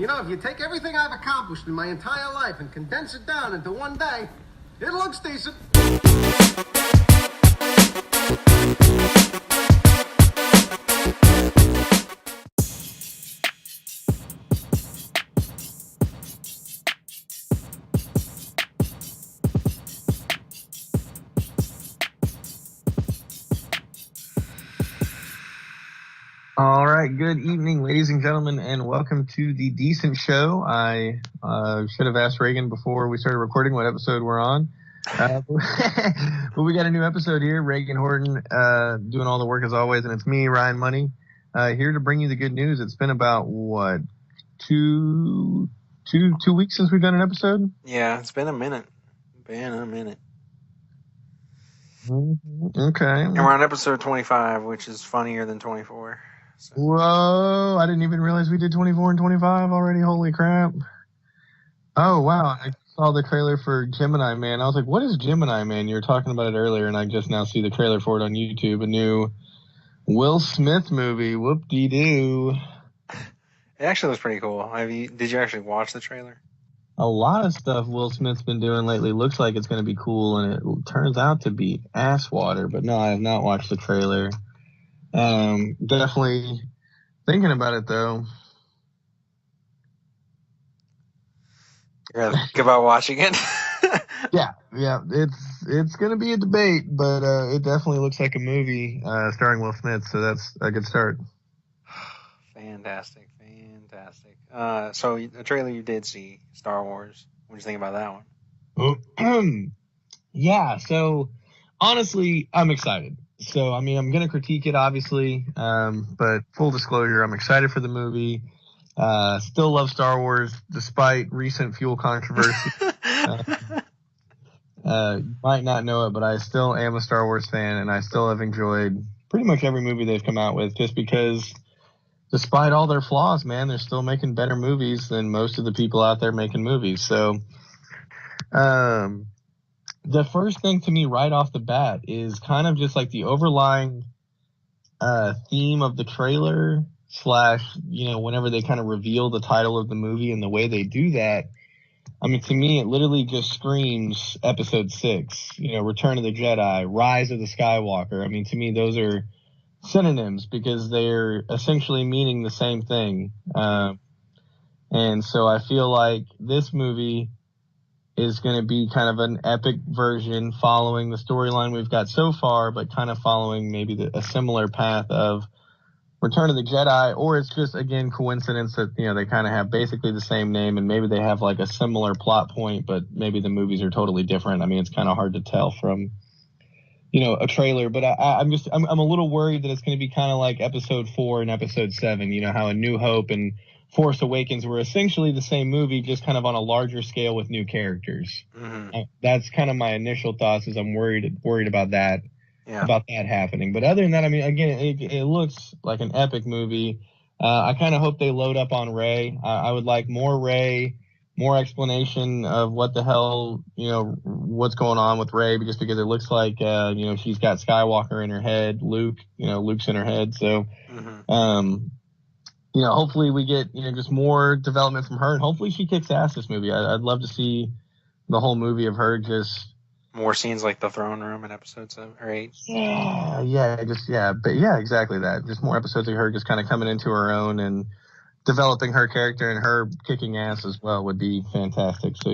You know, if you take everything I've accomplished in my entire life and condense it down into one day, it looks decent. All right, good evening, ladies and gentlemen, and welcome to The Decent Show. I should have asked Reagan before we started recording what episode we're on. But we got a new episode here. Reagan Horton doing all the work as always, and it's me, Ryan Money, here to bring you the good news. It's been about, what, two weeks since we've done an episode? Yeah, it's been a minute. Okay. And we're on episode 25, which is funnier than 24. So. Whoa, I didn't even realize we did 24 and 25 already. Holy crap. Oh, wow. I saw the trailer for Gemini Man. I was like, what is Gemini Man? You were talking about it earlier, and I just now see the trailer for it on YouTube. A new Will Smith movie. Whoop-dee-doo. It actually looks pretty cool. Did you actually watch the trailer? A lot of stuff Will Smith's been doing lately looks like it's going to be cool, and it turns out to be ass water. But no, I have not watched the trailer. Definitely thinking about it, though. You're going to think about watching it? Yeah. It's going to be a debate, but it definitely looks like a movie starring Will Smith, so that's a good start. Fantastic. So the trailer you did see, Star Wars. What did you think about that one? Yeah, so honestly, I'm excited. So, I mean, I'm going to critique it, obviously, but full disclosure, I'm excited for the movie. Still love Star Wars, despite recent fuel controversy. You might not know it, but I still am a Star Wars fan, and I still have enjoyed pretty much every movie they've come out with, just because despite all their flaws, man, they're still making better movies than most of the people out there making movies. So, the first thing to me right off the bat is kind of just like the overlying theme of the trailer / whenever they kind of reveal the title of the movie and the way they do that. I mean, to me, it literally just screams Episode 6, Return of the Jedi, Rise of the Skywalker. I mean, to me, those are synonyms because they're essentially meaning the same thing. And so I feel like this movie is going to be kind of an epic version following the storyline we've got so far, but kind of following maybe a similar path of Return of the Jedi, or it's just, again, coincidence that, they kind of have basically the same name and maybe they have like a similar plot point, but maybe the movies are totally different. I mean, it's kind of hard to tell from, a trailer, but I'm a little worried that it's going to be kind of like Episode 4 and Episode 7, how A New Hope and Force Awakens were essentially the same movie, just kind of on a larger scale with new characters. Mm-hmm. That's kind of my initial thoughts, is I'm worried about that, about that happening. But other than that, I mean, again, it looks like an epic movie. I kind of hope they load up on Rey. I would like more Rey, more explanation of what the hell, what's going on with Rey, because it looks like, she's got Skywalker in her head, Luke's in her head. So, hopefully we get, just more development from her, and hopefully she kicks ass this movie. I'd love to see the whole movie of her just... More scenes like the throne room in Episode 7 or 8. But exactly that. Just more episodes of her just kind of coming into her own and developing her character, and her kicking ass as well would be fantastic. So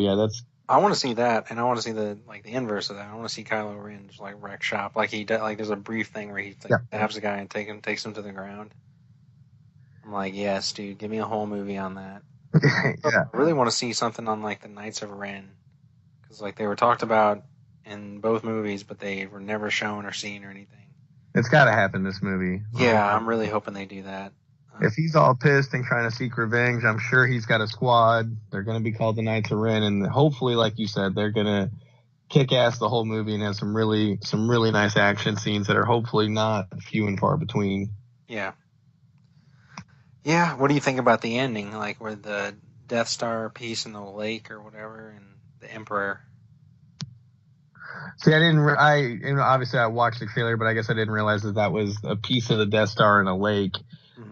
I want to see that, and I want to see the inverse of that. I want to see Kylo Ren just wreck shop, like he does. Like there's a brief thing where he stabs a guy and takes him to the ground. I'm like, yes, dude, give me a whole movie on that. I really want to see something on the Knights of Ren, because they were talked about in both movies, but they were never shown or seen or anything. It's got to happen this movie. Yeah, I'm really hoping they do that. If he's all pissed and trying to seek revenge, I'm sure he's got a squad. They're going to be called the Knights of Ren, and hopefully, like you said, they're going to kick ass the whole movie and have some really nice action scenes that are hopefully not few and far between. Yeah. Yeah, what do you think about the ending, where the Death Star piece in the lake or whatever, and the Emperor? See, obviously I watched the trailer, but I guess I didn't realize that was a piece of the Death Star in a lake.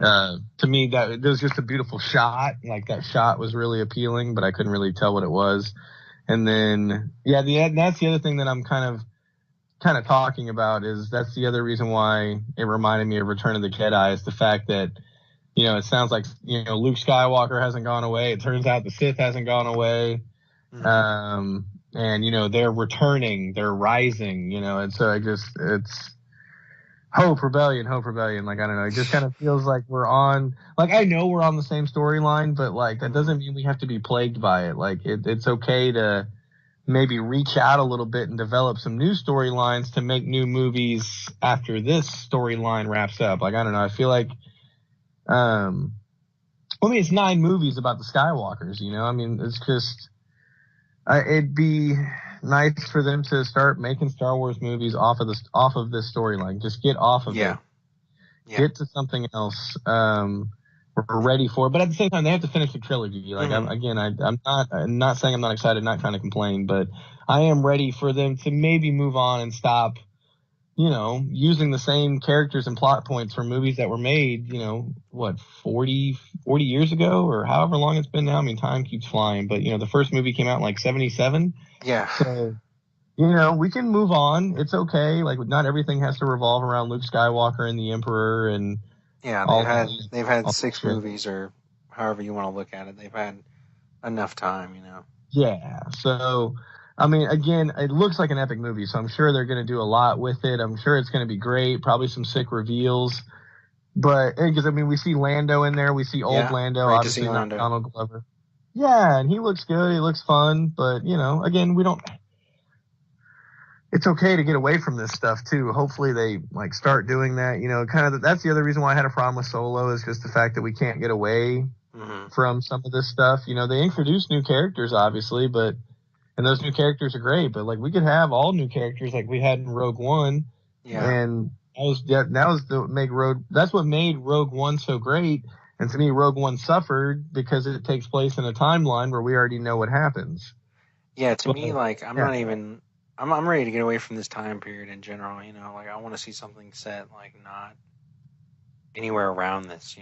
To me, that it was just a beautiful shot. Like, that shot was really appealing, but I couldn't really tell what it was. And then, that's the other thing that I'm kind of talking about, is that's the other reason why it reminded me of Return of the Jedi, is the fact that, it sounds like, Luke Skywalker hasn't gone away. It turns out the Sith hasn't gone away. And, they're returning, they're rising, and so it's hope, rebellion. Like, I don't know. It just kind of feels like I know we're on the same storyline, but like, that doesn't mean we have to be plagued by it. Like, it's okay to maybe reach out a little bit and develop some new storylines to make new movies after this storyline wraps up. Like, I don't know. I feel like, it's 9 movies about the Skywalkers, it's just, it'd be nice for them to start making Star Wars movies off of this storyline. Just get off of it. Get to something else. We're ready for it, but at the same time, they have to finish the trilogy. Like, I'm not saying I'm not excited, not trying to complain, but I am ready for them to maybe move on and stop, using the same characters and plot points from movies that were made, 40 years ago, or however long it's been now. I mean, time keeps flying, but the first movie came out in like 1977. Yeah. So, we can move on. It's okay. Like, not everything has to revolve around Luke Skywalker and the Emperor and they've had 6 movies, or however you want to look at it. They've had enough time, Yeah. So, I mean, again, it looks like an epic movie, so I'm sure they're going to do a lot with it. I'm sure it's going to be great. Probably some sick reveals. But, because, we see Lando in there. We see old Lando, obviously not Donald Glover. Yeah, and he looks good. He looks fun. But, again, it's okay to get away from this stuff, too. Hopefully they, start doing that. That's the other reason why I had a problem with Solo, is just the fact that we can't get away from some of this stuff. They introduce new characters, obviously, and those new characters are great, but we could have all new characters like we had in Rogue One. Yeah. And that's what made Rogue One so great. And to me, Rogue One suffered because it takes place in a timeline where we already know what happens. Yeah, to me, I'm ready to get away from this time period in general, I want to see something set, not anywhere around this,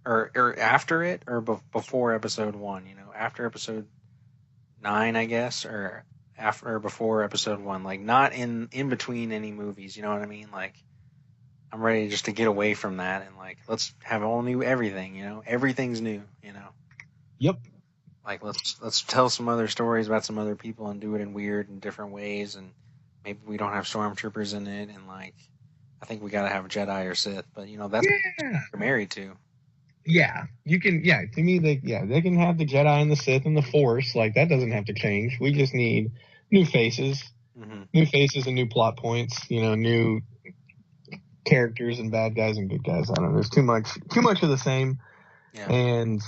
or after it, or before episode 1, after episode 9, I guess, or after or before episode 1, not in between any movies, you know what I mean? I'm ready just to get away from that, and let's have all new everything, everything's new, Yep. Let's tell some other stories about some other people and do it in weird and different ways, and maybe we don't have stormtroopers in it, and I think we gotta have Jedi or Sith, but that's what we're married to. Yeah, you can. Yeah, to me, they can have the Jedi and the Sith and the Force. That doesn't have to change. We just need new faces, new faces and new plot points. New characters and bad guys and good guys. I don't know. There's too much of the same. Yeah. And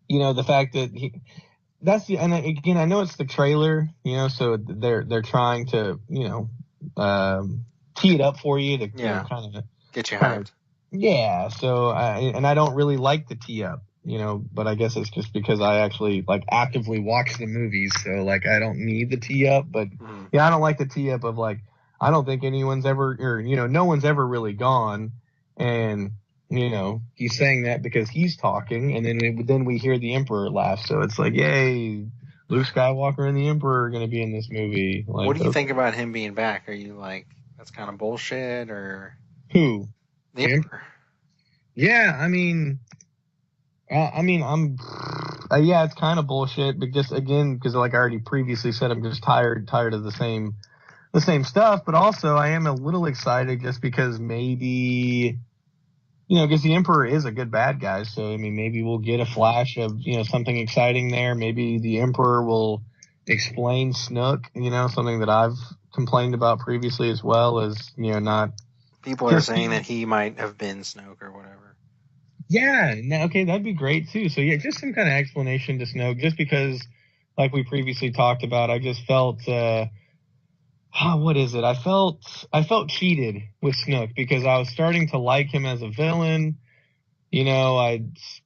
the fact that and again, I know it's the trailer. So they're trying to tee it up for you to kind of get you hyped. Yeah, so I don't really like the tee up, but I guess it's just because I actually actively watch the movies, so I don't need the tee up, but I don't like the tee up of I don't think anyone's ever, or no one's ever really gone, and he's saying that because he's talking, and then we hear the Emperor laugh, so it's yay, Luke Skywalker and the Emperor are going to be in this movie. What do you think about him being back? Are you that's kind of bullshit, or who? The Emperor. Yeah, I'm it's kind of bullshit, but just again, because I already previously said, I'm just tired of the same stuff, but also I am a little excited just because maybe, because the Emperor is a good bad guy, so maybe we'll get a flash of, something exciting there. Maybe the Emperor will explain Snook, something that I've complained about previously as well, as, not... People are saying that he might have been Snoke or whatever. Yeah, okay, that'd be great too. So just some kind of explanation to Snoke, just because, like we previously talked about, I just felt, what is it? I felt cheated with Snoke because I was starting to like him as a villain. I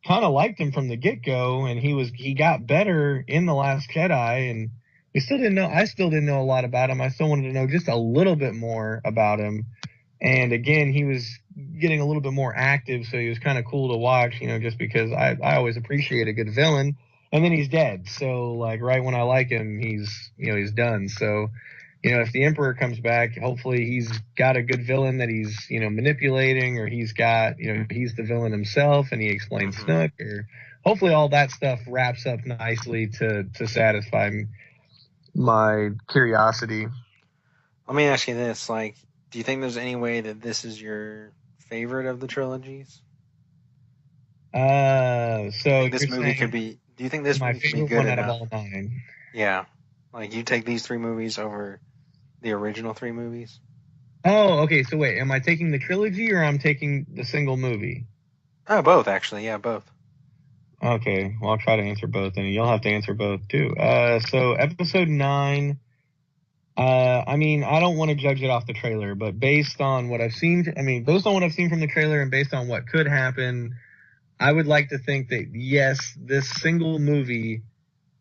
kind of liked him from the get-go, and he got better in The Last Jedi, and I still didn't know a lot about him. I still wanted to know just a little bit more about him. And again, he was getting a little bit more active, so he was kind of cool to watch, just because I always appreciate a good villain. And then he's dead. So, like, right when I like him, he's done. So, if the Emperor comes back, hopefully he's got a good villain that he's, manipulating, or he's got, he's the villain himself and he explains Snook, or hopefully all that stuff wraps up nicely to satisfy my curiosity. Let me ask you this, like, do you think there's any way that this is your favorite of the trilogies? So This you're movie could saying be. Do you think this my movie could be favorite good one out of enough? all 9? Yeah, like you take these 3 movies over the original 3 movies. Oh, okay. So wait, am I taking the trilogy or I'm taking the single movie? Oh, both actually. Yeah, both. Okay, well I'll try to answer both, and you'll have to answer both too. So episode 9. I mean, I don't want to judge it off the trailer, but based on what I've seen, based on what I've seen from the trailer and based on what could happen, I would like to think that yes, this single movie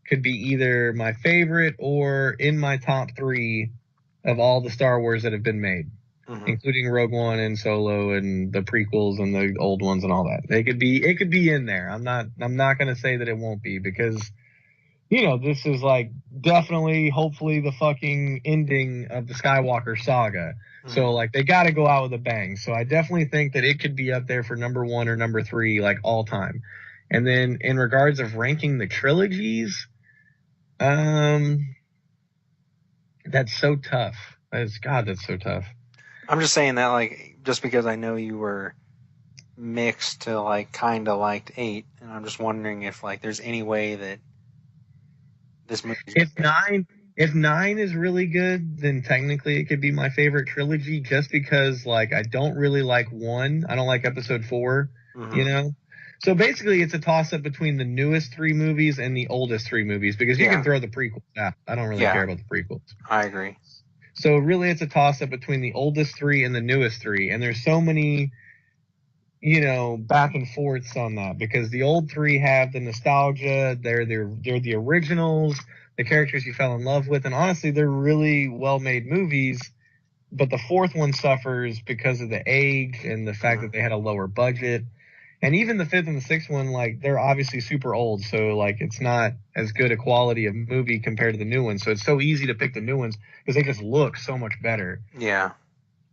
could be either my favorite or in my top 3 of all the Star Wars that have been made, including Rogue One and Solo and the prequels and the old ones and all that. It could be in there. I'm not going to say that it won't be, because this is like definitely, hopefully, the fucking ending of the Skywalker saga. So like they got to go out with a bang. So I definitely think that it could be up there for number 1 or number 3, like all time. And then in regards of ranking the trilogies, that's so tough. That's so tough. I'm just saying that, like, just because I know you were mixed to like kind of liked 8, and I'm just wondering if like there's any way that this movie. If 9 is really good, then technically it could be my favorite trilogy, just because like I don't really like 1. I don't like episode 4, So basically it's a toss up between the newest 3 movies and the oldest 3 movies, because you can throw the prequels out. I don't really care about the prequels. I agree. So really it's a toss up between the oldest 3 and the newest 3, and there's so many back and forths on that, because the old 3 have the nostalgia. They're the originals, the characters you fell in love with, and honestly, they're really well-made movies. But the 4th one suffers because of the age and the fact that they had a lower budget. And even the 5th and the 6th one, like, they're obviously super old, so like it's not as good a quality of movie compared to the new ones. So it's so easy to pick the new ones because they just look so much better. Yeah.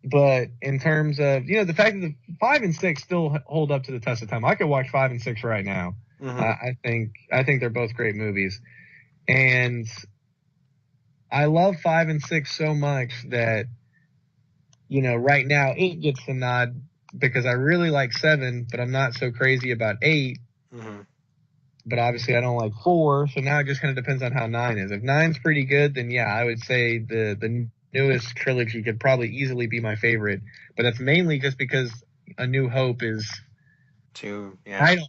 But in terms of, the fact that the 5 and 6 still hold up to the test of time. I could watch 5 and 6 right now. I think they're both great movies. And I love 5 and 6 so much that, right now 8 gets the nod, because I really like 7, but I'm not so crazy about 8. But obviously I don't like 4. So now it just kind of depends on how 9 is. If 9's pretty good, then yeah, I would say the newest trilogy could probably easily be my favorite, but that's mainly just because A New Hope is I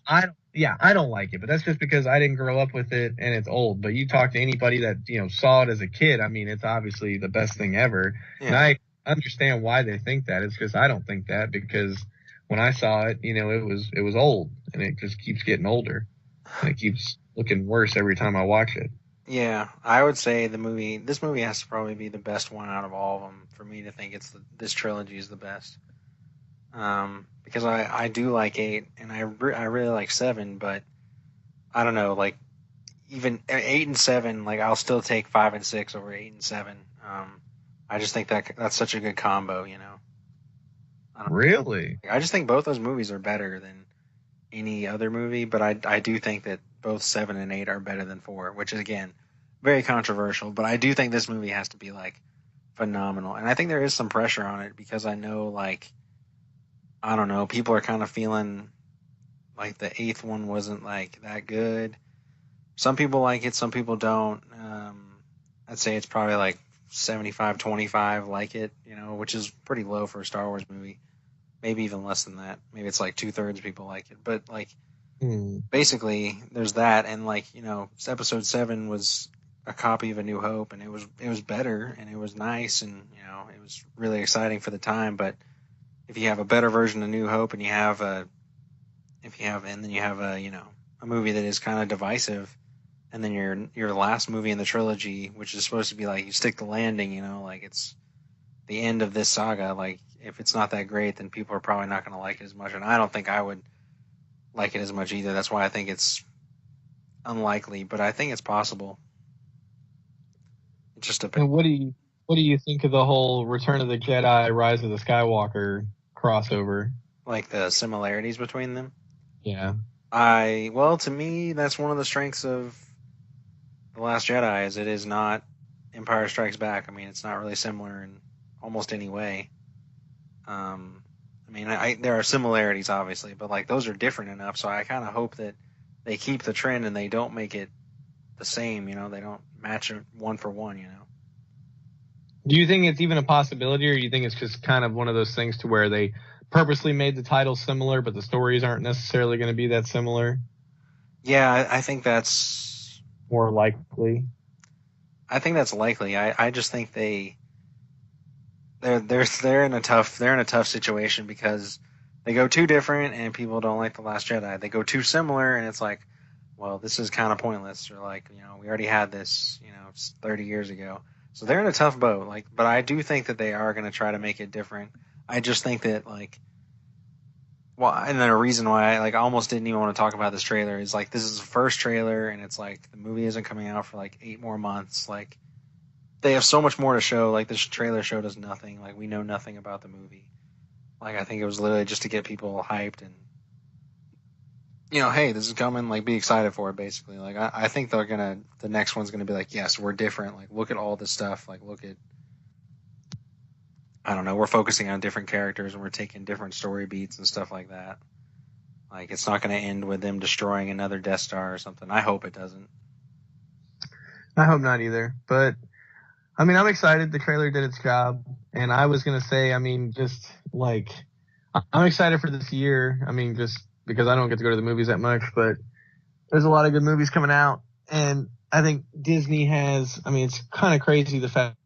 don't like it, but that's just because I didn't grow up with it and it's old. But you talk to anybody that saw it as a kid, it's obviously the best thing ever. And I understand why they think that. It's because I don't think that, because when I saw it, it was old, and it just keeps getting older, and it keeps looking worse every time I watch it. Yeah, I would say this movie has to probably be the best one out of all of them for me to think this trilogy is the best. Because I do like 8, and I really like 7, but I don't know, like even 8 and 7, like I'll still take 5 and 6 over 8 and 7. I just think that's such a good combo, Really? I just think both those movies are better than any other movie, but I do think that both 7 and 8 are better than 4, which is, again, very controversial, but I do think this movie has to be, like, phenomenal. And I think there is some pressure on it, because I know, like, I don't know, people are kind of feeling like the 8th one wasn't, like, that good. Some people like it, some people don't. I'd say it's probably, like, 75-25 like it, which is pretty low for a Star Wars movie. Maybe even less than that. Maybe it's like 2/3 people like it. But like, basically, there's that, and like Episode 7 was a copy of A New Hope, and it was better, and it was nice, and it was really exciting for the time. But if you have a better version of New Hope, and you have a movie that is kind of divisive, and then your last movie in the trilogy, which is supposed to be like you stick the landing, like the end of this saga, like if it's not that great, then people are probably not going to like it as much, and I don't think I would like it as much either. That's why I think it's unlikely, but I think it's possible. It just depends. And what do you think of the whole Return of the Jedi, Rise of the Skywalker crossover? Like the similarities between them. Yeah. Well, to me, that's one of the strengths of The Last Jedi is it is not Empire Strikes Back. I mean, it's not really similar in almost any way. I mean, there are similarities, obviously, but like those are different enough. So I kind of hope that they keep the trend and they don't make it the same. You know, they don't match it one for one. You know. Do you think it's even a possibility, or do you think it's just kind of one of those things to where they purposely made the titles similar, but the stories aren't necessarily going to be that similar? Yeah, I think that's more likely. I think that's likely. I just think they're in a tough situation because they go too different and people don't like The Last Jedi. They go too similar and it's like, well, this is kind of pointless. Or like, you know, we already had this, you know, 30 years ago. So they're in a tough boat. Like, but I do think that they are going to try to make it different. I just think that like, well, and then a reason why I almost didn't even want to talk about this trailer is like this is the first trailer and it's like the movie isn't coming out for like 8 more months. Like they have so much more to show. Like this trailer showed us nothing. Like we know nothing about the movie. Like I think it was literally just to get people hyped and you know, hey, this is coming. Like be excited for it. Basically, like I think the next one's gonna be like, yes, we're different. Like look at all this stuff. Like look at I don't know. We're focusing on different characters and we're taking different story beats and stuff like that. Like it's not going to end with them destroying another Death Star or something. I hope it doesn't. I hope not either. But I mean, I'm excited. The trailer did its job, and I was gonna say, I mean, just like I'm excited for this year. I mean, just because I don't get to go to the movies that much, but there's a lot of good movies coming out, and I think Disney has. I mean, it's kind of crazy the fact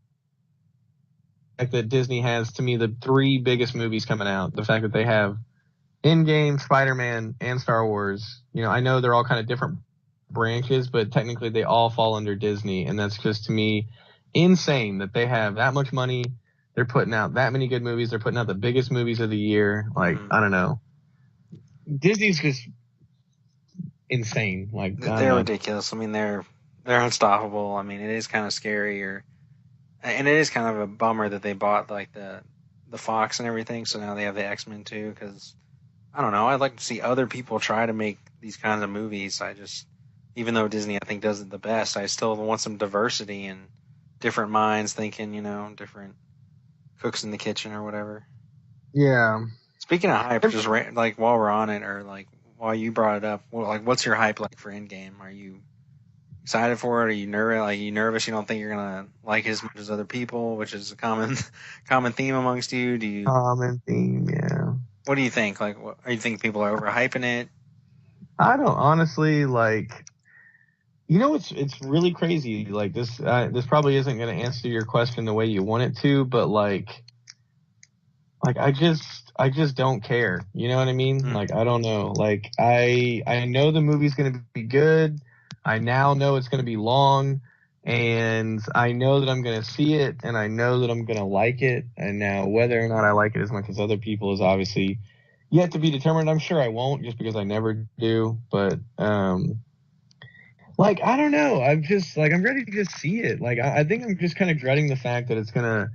that Disney has, to me, the 3 biggest movies coming out. The fact that they have Endgame, Spider-Man, and Star Wars. You know, I know they're all kind of different branches, but technically they all fall under Disney, and that's just, to me, insane that they have that much money. They're putting out that many good movies. They're putting out the biggest movies of the year. Like, I don't know. Disney's just insane. Like, they're ridiculous. I mean, they're unstoppable. I mean, it is kind of scary, and it is kind of a bummer that they bought like the Fox and everything. So now they have the X-Men too. Because I don't know. I'd like to see other people try to make these kinds of movies. Even though Disney I think does it the best, I still want some diversity and different minds thinking. You know, different cooks in the kitchen or whatever. Yeah. Speaking of hype, just like while we're on it, or like while you brought it up, what's your hype like for Endgame? Are you excited for it? Are you nervous? Like you nervous? You don't think you're gonna like it as much as other people, which is a common theme amongst you. Do you? Common theme, yeah. What do you think? Like, do you think people are overhyping it? I don't honestly like. You know, it's really crazy. Like this probably isn't going to answer your question the way you want it to, but like I just don't care. You know what I mean? Like I don't know. Like I know the movie's going to be good. I now know it's going to be long, and I know that I'm going to see it, and I know that I'm going to like it. And now whether or not I like it as much as other people is obviously yet to be determined. I'm sure I won't, just because I never do. But like, I don't know. I'm just, like, I'm ready to just see it. Like, I think I'm just kind of dreading the fact that it's going to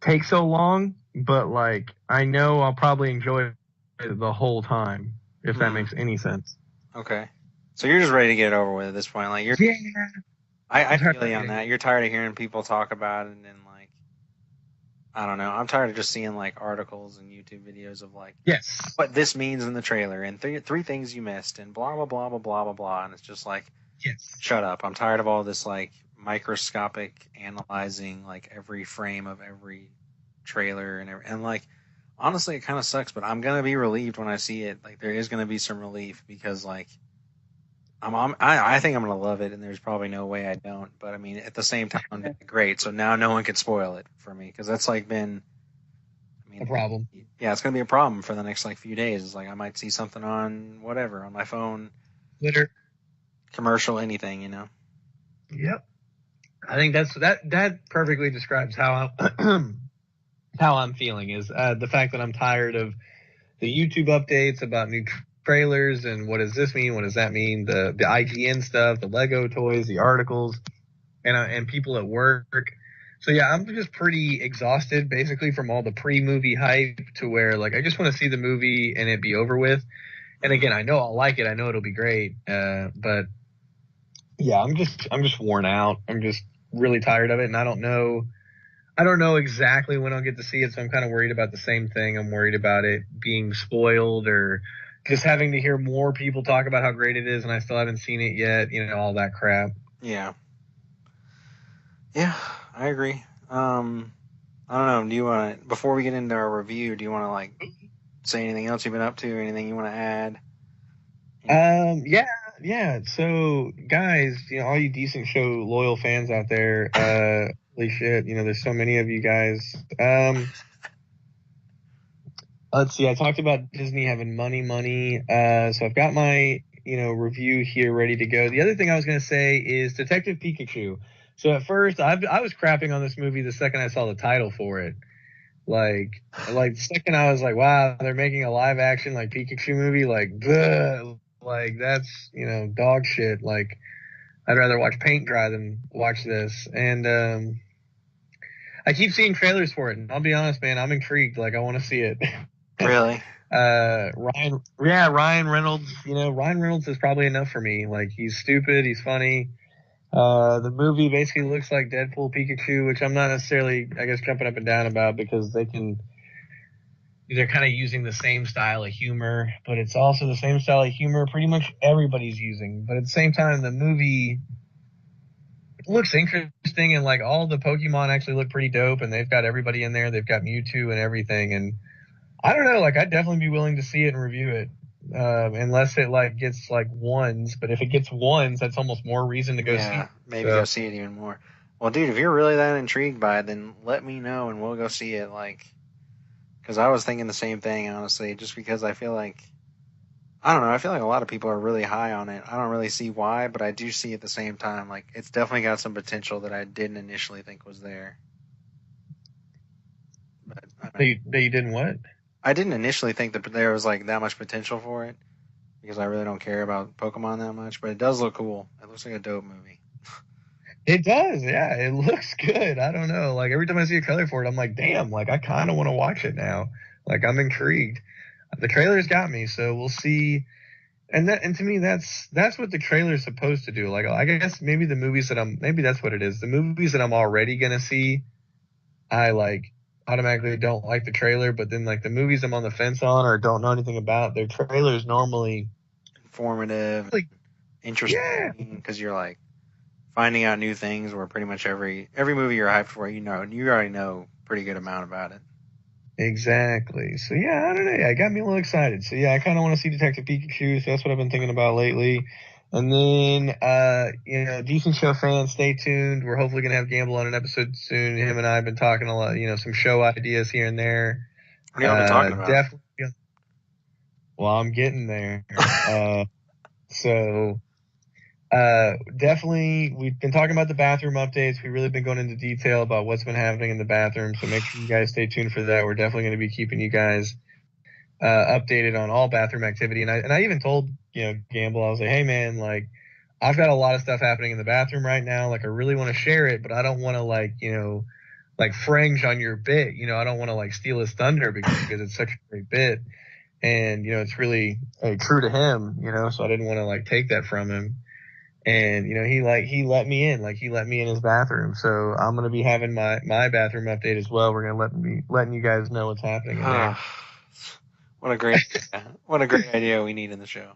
take so long. But, like, I know I'll probably enjoy it the whole time, if that makes any sense. Okay. So you're just ready to get it over with at this point. Like, you're. Yeah. I feel you on that. You're tired of hearing people talk about it and, like, I don't know. I'm tired of just seeing, like, articles and YouTube videos of, like, Yes, what this means in the trailer and three things you missed and blah, blah, blah, blah, blah, blah, blah. And it's just like, yes. Shut up. I'm tired of all this like microscopic analyzing like every frame of every trailer and like honestly it kind of sucks, but I'm going to be relieved when I see it. Like there is going to be some relief because like I think I'm going to love it and there's probably no way I don't, but I mean at the same time it's great. So now no one can spoil it for me because that's like been a problem. Yeah, it's going to be a problem for the next like few days. It's like I might see something on whatever on my phone. Twitter. Commercial, anything, you know. Yep. I think that perfectly describes how how I'm feeling is the fact that I'm tired of the YouTube updates about new trailers and what does this mean, what does that mean, the IGN stuff, the Lego toys, the articles, and people at work. So yeah, I'm just pretty exhausted basically from all the pre-movie hype to where like I just want to see the movie and it be over with. And again, I know I'll like it. I know it'll be great. But yeah, I'm just worn out. I'm just really tired of it, and I don't know exactly when I'll get to see it. So I'm kind of worried about the same thing. I'm worried about it being spoiled or just having to hear more people talk about how great it is, and I still haven't seen it yet. You know, all that crap. Yeah. Yeah, I agree. I don't know. Do you want to, before we get into our review, do you want to like say anything else you've been up to? Anything you want to add? Yeah. So, guys, you know, all you decent show loyal fans out there, holy shit, you know, there's so many of you guys. Let's see. I talked about Disney having money. So I've got my, you know, review here ready to go. The other thing I was going to say is Detective Pikachu. So at first, I was crapping on this movie the second I saw the title for it. Like the second I was like, wow, they're making a live action like Pikachu movie, like, bleh, like that's, you know, dog shit. Like I'd rather watch paint dry than watch this. And I keep seeing trailers for it, and I'll be honest, man, I'm intrigued. Like I want to see it. Really? Ryan Reynolds. You know, Ryan Reynolds is probably enough for me. Like he's stupid, he's funny. The movie basically looks like Deadpool Pikachu, which I'm not necessarily, I guess, jumping up and down about because they're kind of using the same style of humor, but it's also the same style of humor pretty much everybody's using. But at the same time, the movie looks interesting, and like all the Pokemon actually look pretty dope, and they've got everybody in there. They've got Mewtwo and everything, and I don't know, like I'd definitely be willing to see it and review it. Unless it like gets like ones, but if it gets ones, that's almost more reason to go see it. Maybe go see it even more. Well, dude, if you're really that intrigued by it, then let me know and we'll go see it. Like, because I was thinking the same thing, honestly, just because I feel like, I don't know, I feel like a lot of people are really high on it. I don't really see why, but I do see at the same time, like, it's definitely got some potential that I didn't initially think was there. But They didn't what? I didn't initially think that there was like that much potential for it because I really don't care about Pokemon that much, but it does look cool. It looks like a dope movie. It does, yeah. It looks good. I don't know. Like every time I see a trailer for it, I'm like, damn, like I kind of want to watch it now. Like I'm intrigued. The trailer's got me, so we'll see. And to me, that's what the trailer is supposed to do. Like I guess maybe maybe that's what it is. The movies that I'm already gonna see, I like automatically don't like the trailer. But then like the movies I'm on the fence on or don't know anything about, their trailers normally informative, like, interesting, because you're like finding out new things where pretty much every movie you're hyped for, you already know a pretty good amount about it. Exactly. So yeah, I don't know. It got me a little excited. So yeah, I kind of want to see Detective Pikachu. So that's what I've been thinking about lately. And then, you know, decent show fans, stay tuned. We're hopefully gonna have Gamble on an episode soon. Him and I have been talking a lot. You know, some show ideas here and there. What have you been talking about? Definitely. Well, I'm getting there. Definitely, we've been talking about the bathroom updates. We've really been going into detail about what's been happening in the bathroom. So make sure you guys stay tuned for that. We're definitely going to be keeping you guys updated on all bathroom activity. And I even told, you know, Gamble, I was like, hey man, like I've got a lot of stuff happening in the bathroom right now. Like I really want to share it, but I don't want to like, you know, like fringe on your bit. You know, I don't want to like steal his thunder because it's such a great bit. And, you know, it's really true to him, you know, so I didn't want to like take that from him. And, you know, he let me in his bathroom. So I'm going to be having my bathroom update as well. We're going to letting you guys know what's happening in there. What a great idea we need in the show.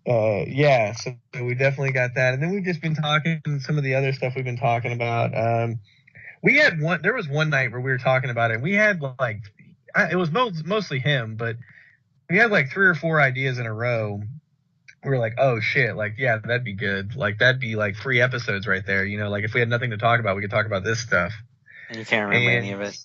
Yeah, so we definitely got that. And then we've just been talking some of the other stuff we've been talking about. There was one night where we were talking about it. We had like, it was mostly him, but we had like 3 or 4 ideas in a row. We were like, oh shit, like, yeah, that'd be good. Like, that'd be like 3 episodes right there. You know, like if we had nothing to talk about, we could talk about this stuff. And you can't remember any of it.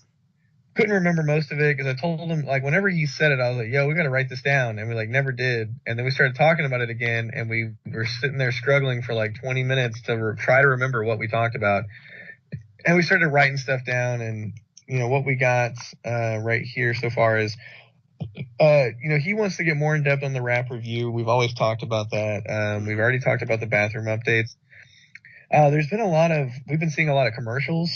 Couldn't remember most of it because I told him, like, whenever he said it, I was like, yo, we got to write this down. And we like never did. And then we started talking about it again. And we were sitting there struggling for like 20 minutes to try to remember what we talked about. And we started writing stuff down. And what we got right here so far is, he wants to get more in depth on the rap review. We've always talked about that. We've already talked about the bathroom updates. We've been seeing a lot of commercials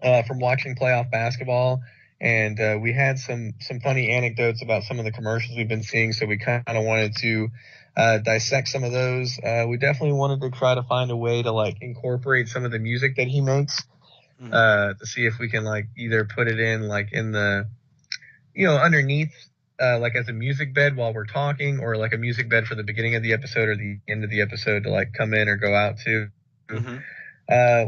from watching playoff basketball, and we had some funny anecdotes about some of the commercials we've been seeing. So we kind of wanted to dissect some of those. We definitely wanted to try to find a way to like incorporate some of the music that he makes, to see if we can like either put it in like in the, underneath, like as a music bed while we're talking, or like a music bed for the beginning of the episode or the end of the episode to like come in or go out to.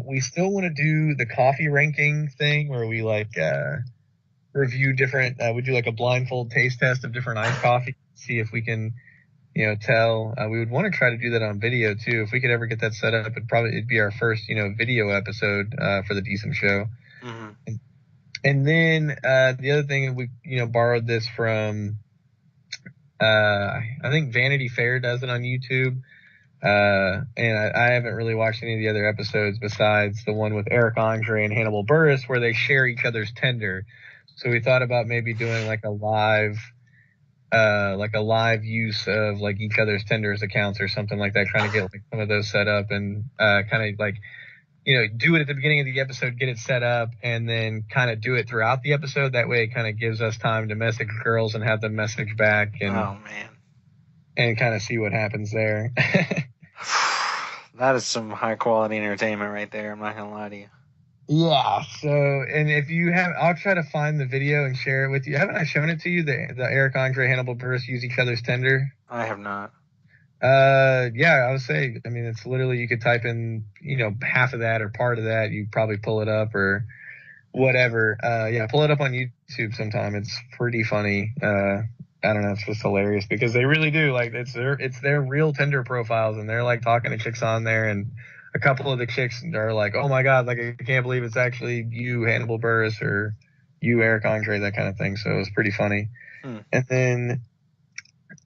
We still want to do the coffee ranking thing where we like review different. We do like a blindfold taste test of different iced coffee, see if we can, tell. We would want to try to do that on video too. If we could ever get that set up, it'd be our first, video episode for the Decent Show. And then the other thing, we borrowed this from I think Vanity Fair does it on YouTube. And I haven't really watched any of the other episodes besides the one with Eric Andre and Hannibal Buress where they share each other's Tinder. So we thought about maybe doing like a live use of like each other's Tinder's accounts or something like that, trying to get like some of those set up and kind of like, do it at the beginning of the episode, get it set up, and then kind of do it throughout the episode. That way it kind of gives us time to message girls and have them message back and kind of see what happens there. That is some high quality entertainment right there. I'm not gonna lie to you. Yeah. So, and if you have, I'll try to find the video and share it with you. Haven't I shown it to you? The Eric Andre Hannibal Buress use each other's Tinder. I have not. Yeah, I would say. I mean, it's literally you could type in, half of that or part of that. You probably pull it up or whatever. Yeah, pull it up on YouTube sometime. It's pretty funny. I don't know, it's just hilarious because they really do, like, it's their real Tinder profiles, and they're like talking to chicks on there, and a couple of the chicks are like, oh my god, like I can't believe it's actually you, Hannibal Buress, or you, Eric Andre, that kind of thing. So it was pretty funny. And then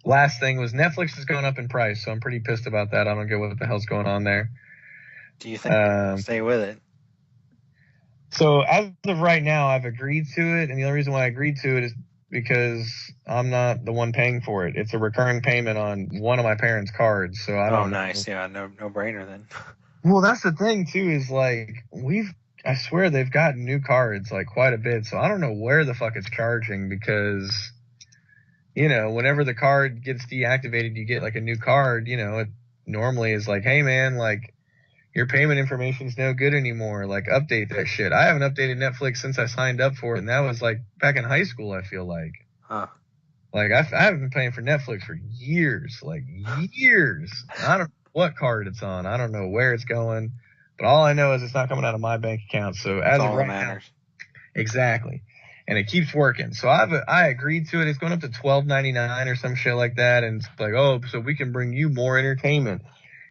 last thing was Netflix has gone up in price, so I'm pretty pissed about that. I don't get what the hell's going on there. Do you think stay with it? So as of right now, I've agreed to it, and the only reason why I agreed to it is because I'm not the one paying for it. It's a recurring payment on one of my parents' cards, so I don't know. Nice. Yeah, no brainer then. Well, that's the thing too, is like I swear they've got new cards like quite a bit, so I don't know where the fuck it's charging because, whenever the card gets deactivated, you get like a new card, it normally is like, hey man, like your payment information is no good anymore. Like, update that shit. I haven't updated Netflix since I signed up for it, and that was like back in high school, I feel like. Like, I haven't been paying for Netflix for years. Like, years. I don't know what card it's on. I don't know where it's going. But all I know is it's not coming out of my bank account. So as of right now, exactly. And it keeps working. So I agreed to it. It's going up to $12.99 or some shit like that. And it's like, oh, so we can bring you more entertainment.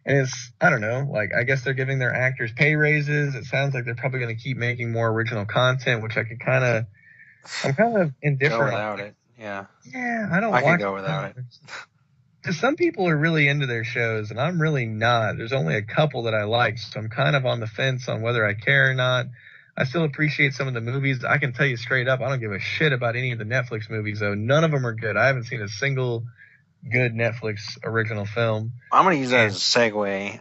And it's, I don't know, like, I guess they're giving their actors pay raises. It sounds like they're probably going to keep making more original content, which I'm kind of indifferent. Go without it. Yeah. Yeah, I could go without it. Because some people are really into their shows, and I'm really not. There's only a couple that I like, so I'm kind of on the fence on whether I care or not. I still appreciate some of the movies. I can tell you straight up, I don't give a shit about any of the Netflix movies, though. None of them are good. I haven't seen a single good Netflix original film. I'm going to use that as a segue.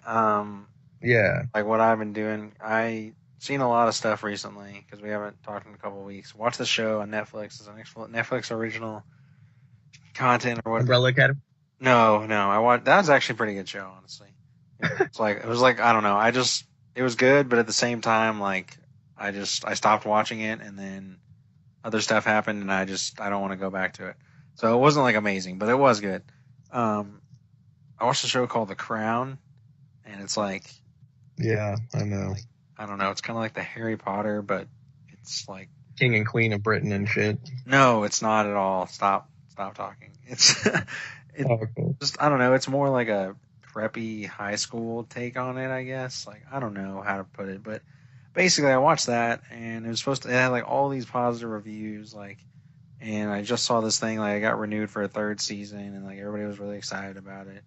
Yeah. Like what I've been doing. I seen a lot of stuff recently because we haven't talked in a couple of weeks. Watch the show on Netflix. It's a Netflix original content or whatever. Umbrella Academy? No. That was actually a pretty good show, honestly. It was like I don't know. It was good, but at the same time, like I stopped watching it, and then other stuff happened, and I don't want to go back to it. So it wasn't like amazing, but it was good. I watched a show called The Crown, and it's like, yeah, I know. Like, I don't know. It's kind of like the Harry Potter, but it's like King and Queen of Britain and shit. No, it's not at all. Stop talking. It's just, I don't know. It's more like a preppy high school take on it, I guess. Like, I don't know how to put it, but basically I watched that, and it had like all these positive reviews, like, and I just saw this thing, like, I got renewed for a third season, and like everybody was really excited about it.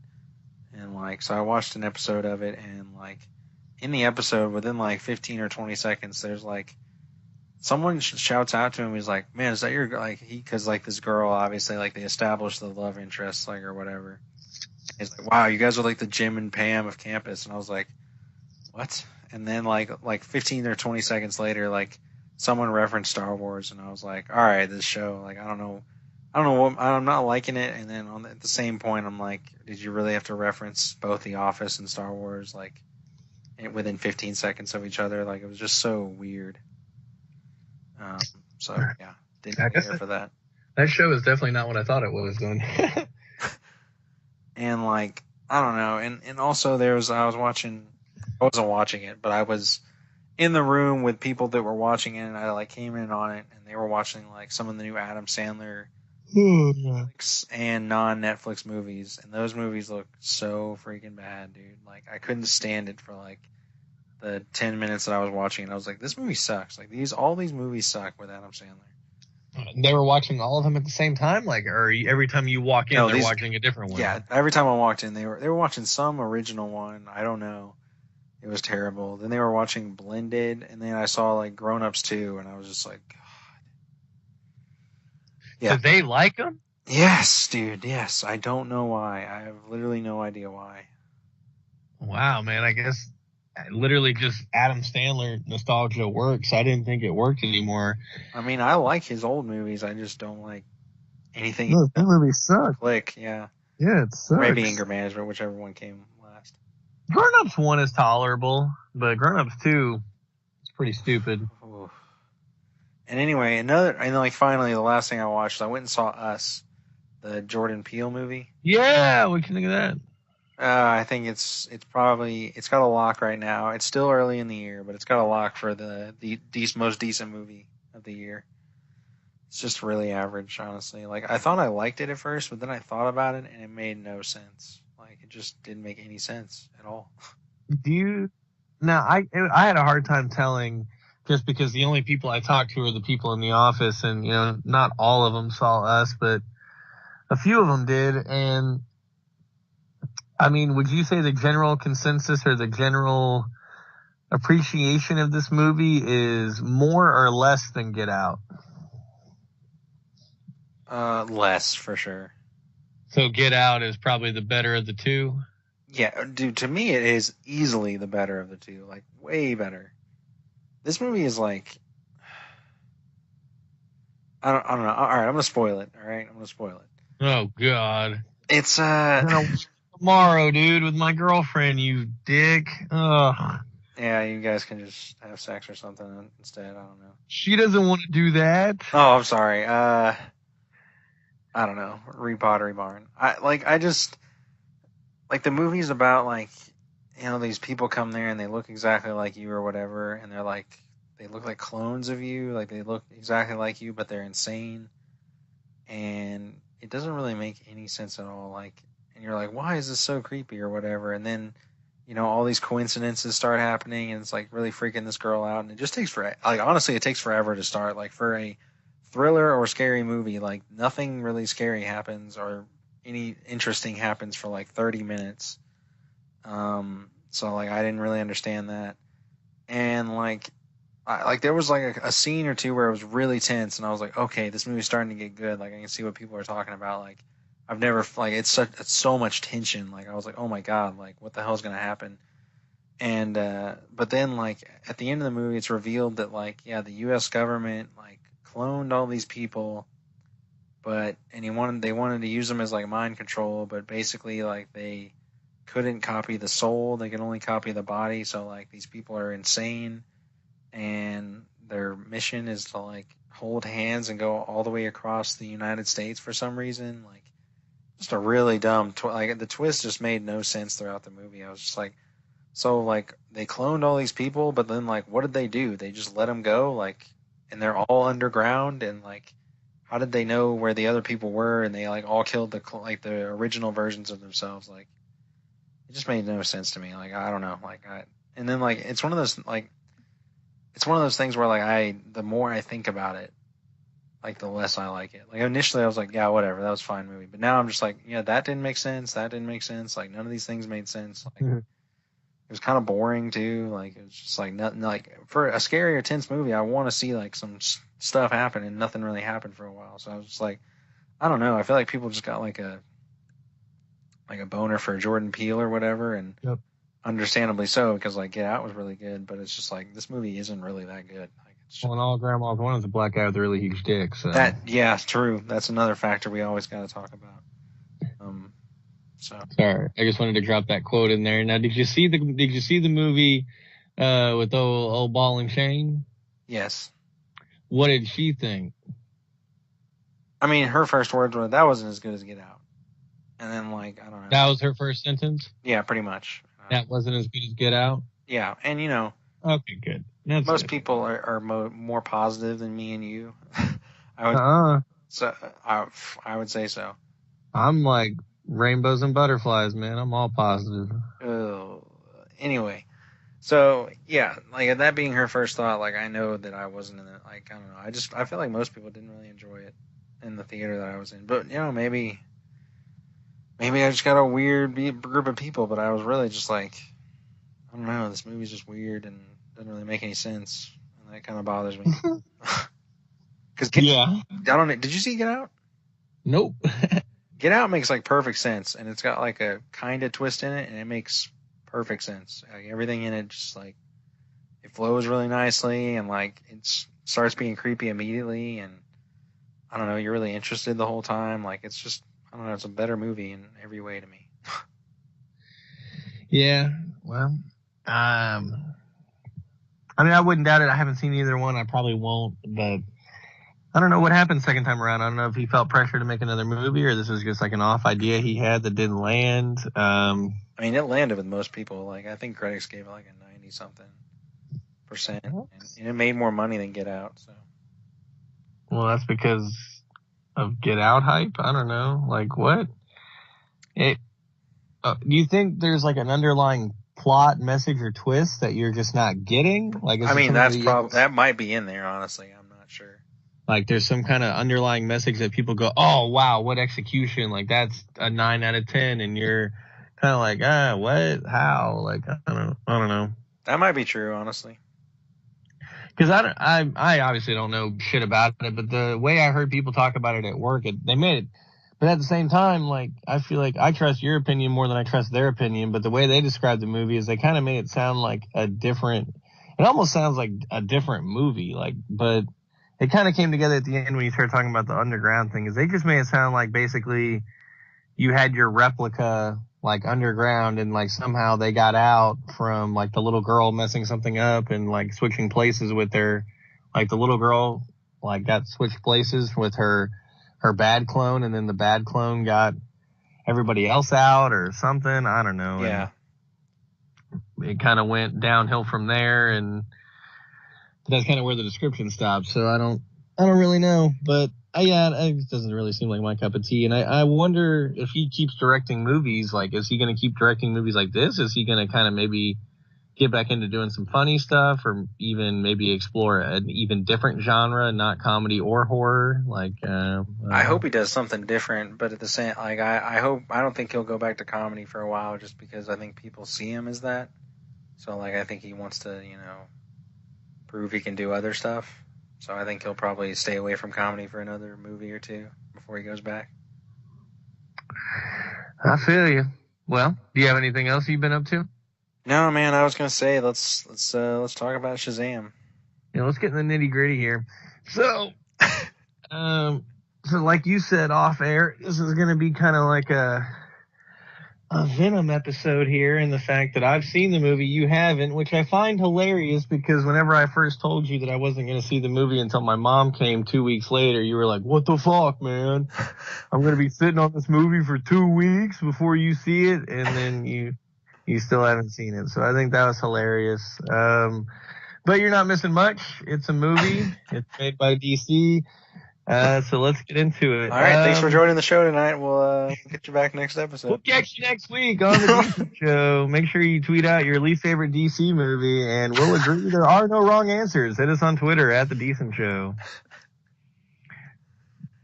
And like, so I watched an episode of it, and like in the episode, within like 15 or 20 seconds, there's like someone shouts out to him. He's like, "Man, is that your like he?" Because like this girl, obviously, like they established the love interest, like or whatever. He's like, "Wow, you guys are like the Jim and Pam of campus," and I was like, "What?" And then like 15 or 20 seconds later, like someone referenced Star Wars, and I was like, "All right, this show, like I don't know." What I'm not liking it, and then at the same point, I'm like, did you really have to reference both The Office and Star Wars like within 15 seconds of each other? Like it was just so weird. So yeah, didn't I really guess care for that. that show is definitely not what I thought it was doing. And like I don't know, and also I wasn't watching it, but I was in the room with people that were watching it, and I like came in on it, and they were watching like some of the new Adam Sandler Netflix and non-Netflix movies, and those movies look so freaking bad, dude. Like I couldn't stand it for like the 10 minutes that I was watching, and I was like, this movie sucks. Like all these movies suck with Adam Sandler. They were watching all of them at the same time, like, or every time you walk in, they're watching a different one. Yeah, every time I walked in, they were watching some original one. I don't know. It was terrible. Then they were watching Blended, and then I saw like Grown Ups 2, and I was just like, God. Yeah. So they like them? Yes, dude. Yes. I don't know why. I have literally no idea why. Wow, man. I guess literally just Adam Sandler nostalgia works. I didn't think it worked anymore. I mean, I like his old movies. I just don't like anything. No, that movie sucks. Click, yeah. Yeah, it sucks. Maybe Anger Management, whichever one came last. Grown Ups 1 is tolerable, but Grown Ups 2 is pretty stupid. Ooh. And anyway, and like finally, the last thing I watched, I went and saw Us, the Jordan Peele movie. Yeah, what can you think of that? I think it's got a lock right now. It's still early in the year, but it's got a lock for the most decent movie of the year. It's just really average, honestly. Like I thought I liked it at first, but then I thought about it and it made no sense. Like it just didn't make any sense at all. Now I had a hard time telling, just because the only people I talked to are the people in the office, and not all of them saw Us, but a few of them did. And I mean, would you say the general consensus or the general appreciation of this movie is more or less than Get Out? Less for sure. So Get Out is probably the better of the two? Yeah, dude, to me it is easily the better of the two. Like, way better. This movie is like... I don't know. Alright, I'm gonna spoil it. Alright, I'm gonna spoil it. Oh, God. It's, tomorrow, dude, with my girlfriend, you dick. Ugh. Yeah, you guys can just have sex or something instead. I don't know. She doesn't want to do that. Oh, I'm sorry. I don't know. Pottery Barn. I just like the movie's about like these people come there and they look exactly like you or whatever, and they're like they look like clones of you, like they look exactly like you, but they're insane, and it doesn't really make any sense at all. Like, and you're like, why is this so creepy or whatever? And then all these coincidences start happening, and it's like really freaking this girl out, and it just takes honestly, it takes forever to start. Like for a thriller or scary movie, like nothing really scary happens or any interesting happens for like 30 minutes. So like I didn't really understand that, and like there was like a scene or two where it was really tense, and I was like, okay, this movie's starting to get good. Like I can see what people are talking about. Like I've never it's so much tension. Like I was like, oh my god, like what the hell's gonna happen? And but then like at the end of the movie, it's revealed that like the U.S. government like cloned all these people, but they wanted to use them as like mind control, but basically like they couldn't copy the soul, they could only copy the body. So like these people are insane, and their mission is to like hold hands and go all the way across the United States for some reason. Like just a really dumb like the twist just made no sense throughout the movie. I was just like, so like they cloned all these people, but then like what did they do? They just let them go, like, and they're all underground, and like how did they know where the other people were? And they like all killed the original versions of themselves. Like it just made no sense to me. Like I don't know. And then like it's one of those things where like the more I think about it, like the less I like it. Like initially I was like, yeah, whatever, that was a fine movie. But now I'm just like, yeah, that didn't make sense. That didn't make sense. Like none of these things made sense. Like it was kind of boring too. Like it was just like nothing. Like for a scary or tense movie, I want to see like some stuff happen, and nothing really happened for a while. So I was just like, I don't know. I feel like people just got like a boner for Jordan Peele or whatever, and Yep. understandably so, because like Get Out was really good, but it's just like this movie isn't really that good. Like it's just, Well, and all grandmas want is a black guy with a really huge dick. So it's true. That's another factor we always got to talk about. So sorry, I just wanted to drop that quote in there. Now, did you see the movie with old Ball and Chain? yes, What did she think? I mean her first words were that wasn't as good as Get Out, and then like I don't know. That was her first sentence? Yeah, pretty much. That wasn't as good as Get Out? Yeah, and you know, Okay, good. That's most good. people are more positive than me and you. I would say so. I'm like rainbows and butterflies, man. I'm all positive. Anyway, so yeah, like that being her first thought, like I know that I wasn't in it. Like I don't know. I feel like most people didn't really enjoy it in the theater that I was in. But you know, maybe I just got a weird group of people. But I was really just like, I don't know. This movie's just weird and doesn't really make any sense, and that kind of bothers me. Because I don't know. Did you see Get Out? Nope. Get Out makes like perfect sense, and it's got like a kind of twist in it, and it makes perfect sense. Like everything in it just like it flows really nicely, and like it starts being creepy immediately, and I don't know, you're really interested the whole time. Like it's just I don't know, it's a better movie in every way to me. Yeah, well, I mean, I wouldn't doubt it. I haven't seen either one. I probably won't, but I don't know what happened second time around. I don't know if he felt pressure to make another movie or this was just like an off idea he had that didn't land. I mean, it landed with most people. Like I think critics gave it like a 90-something%, and it made more money than Get Out. So. Well, that's because of Get Out hype. I don't know. Like what? Do you think there's like an underlying plot, message, or twist that you're just not getting? Like, I mean, that might be in there. Honestly, I'm not sure. Like, there's some kind of underlying message that people go, "Oh, wow, what execution! Like, that's a 9 out of 10," and you're kind of like, what? How? Like, I don't know. That might be true, honestly. Because I obviously don't know shit about it, but the way I heard people talk about it at work, they made it. But at the same time, like, I feel like I trust your opinion more than I trust their opinion. But the way they described the movie is they kind of made it sound like it almost sounds like a different movie. Like, but it kind of came together at the end when you started talking about the underground thing. Is they just made it sound like basically you had your replica like underground and like somehow they got out from like the little girl messing something up and like switching places with their, like the little girl like got switched places with her bad clone and then the bad clone got everybody else out or something. I don't know. Yeah. And it kind of went downhill from there, and that's kind of where the description stops. So I don't really know, but it doesn't really seem like my cup of tea. And I wonder if he keeps directing movies, like, is he going to keep directing movies like this? Is he going to kind of maybe get back into doing some funny stuff or even maybe explore an even different genre, not comedy or horror? Like, I hope he does something different, but at the same, like, I don't think he'll go back to comedy for a while just because I think people see him as that. So, like, I think he wants to, prove he can do other stuff. So I think he'll probably stay away from comedy for another movie or two before he goes back. I feel you. Well, do you have anything else you've been up to? No, man. I was gonna say let's talk about Shazam. Yeah, let's get in the nitty gritty here. So, so like you said off air, this is gonna be kind of like a Venom episode here, and the fact that I've seen the movie, you haven't, which I find hilarious because whenever I first told you that I wasn't going to see the movie until my mom came 2 weeks later, you were like, "What the fuck, man? I'm going to be sitting on this movie for 2 weeks before you see it," and then you still haven't seen it. So I think that was hilarious. But you're not missing much. It's a movie. It's made by DC. So let's get into it. All right, thanks for joining the show tonight. We'll get you back next episode. We'll catch you next week on the Decent Show. Make sure you tweet out your least favorite DC movie, and we'll agree there are no wrong answers. Hit us on Twitter at the Decent Show.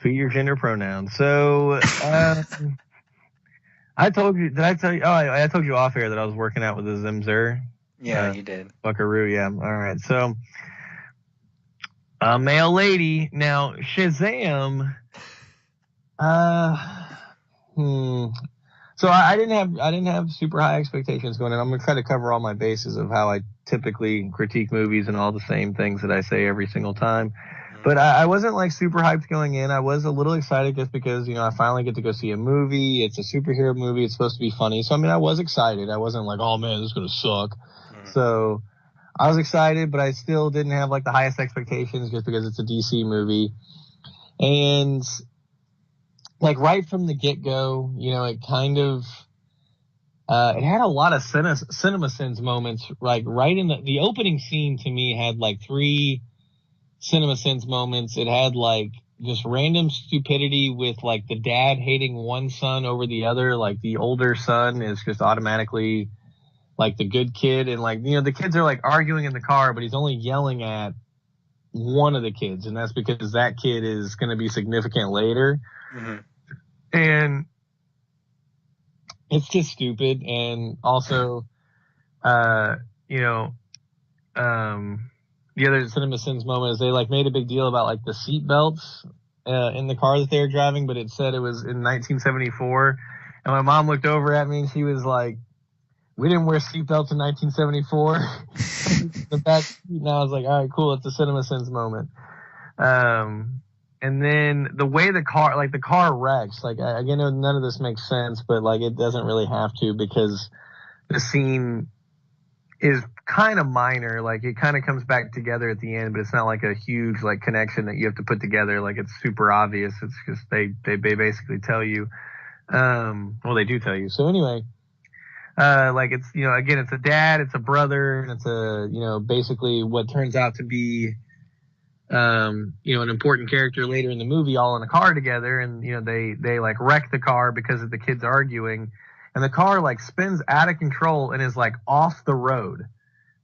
Tweet your gender pronouns. So I told you. Did I tell you? Oh, I told you off air that I was working out with a Zimzer. Yeah, you did. Buckaroo. Yeah. All right. So, a male lady. Now, Shazam. So I didn't have super high expectations going in. I'm gonna try to cover all my bases of how I typically critique movies and all the same things that I say every single time. But I wasn't like super hyped going in. I was a little excited just because, I finally get to go see a movie. It's a superhero movie. It's supposed to be funny. So, I mean, I was excited. I wasn't like, oh man, this is going to suck. So I was excited, but I still didn't have like the highest expectations just because it's a DC movie. And like right from the get go, it kind of, it had a lot of cinema sins moments. Like right in the opening scene to me had like 3 cinema sins moments. It had like just random stupidity with like the dad hating one son over the other. Like the older son is just automatically like the good kid. And like, the kids are like arguing in the car, but he's only yelling at one of the kids. And that's because that kid is going to be significant later. Mm-hmm. And it's just stupid. And also, the other cinema sins moment is they like made a big deal about like the seat belts in the car that they were driving, but it said it was in 1974. And my mom looked over at me and she was like, "We didn't wear seat belts in 1974." The back seat, and I was like, "All right, cool. It's a cinema sins moment." And then the way the car wrecks, like again, none of this makes sense, but like it doesn't really have to because the scene is kind of minor. Like it kind of comes back together at the end, but it's not like a huge like connection that you have to put together. Like it's super obvious. It's just they basically tell you. Well, they do tell you. So anyway, like it's again, it's a dad, it's a brother, and it's a basically what turns out to be an important character later in the movie, all in a car together, and they like wreck the car because of the kids arguing. And the car like spins out of control and is like off the road.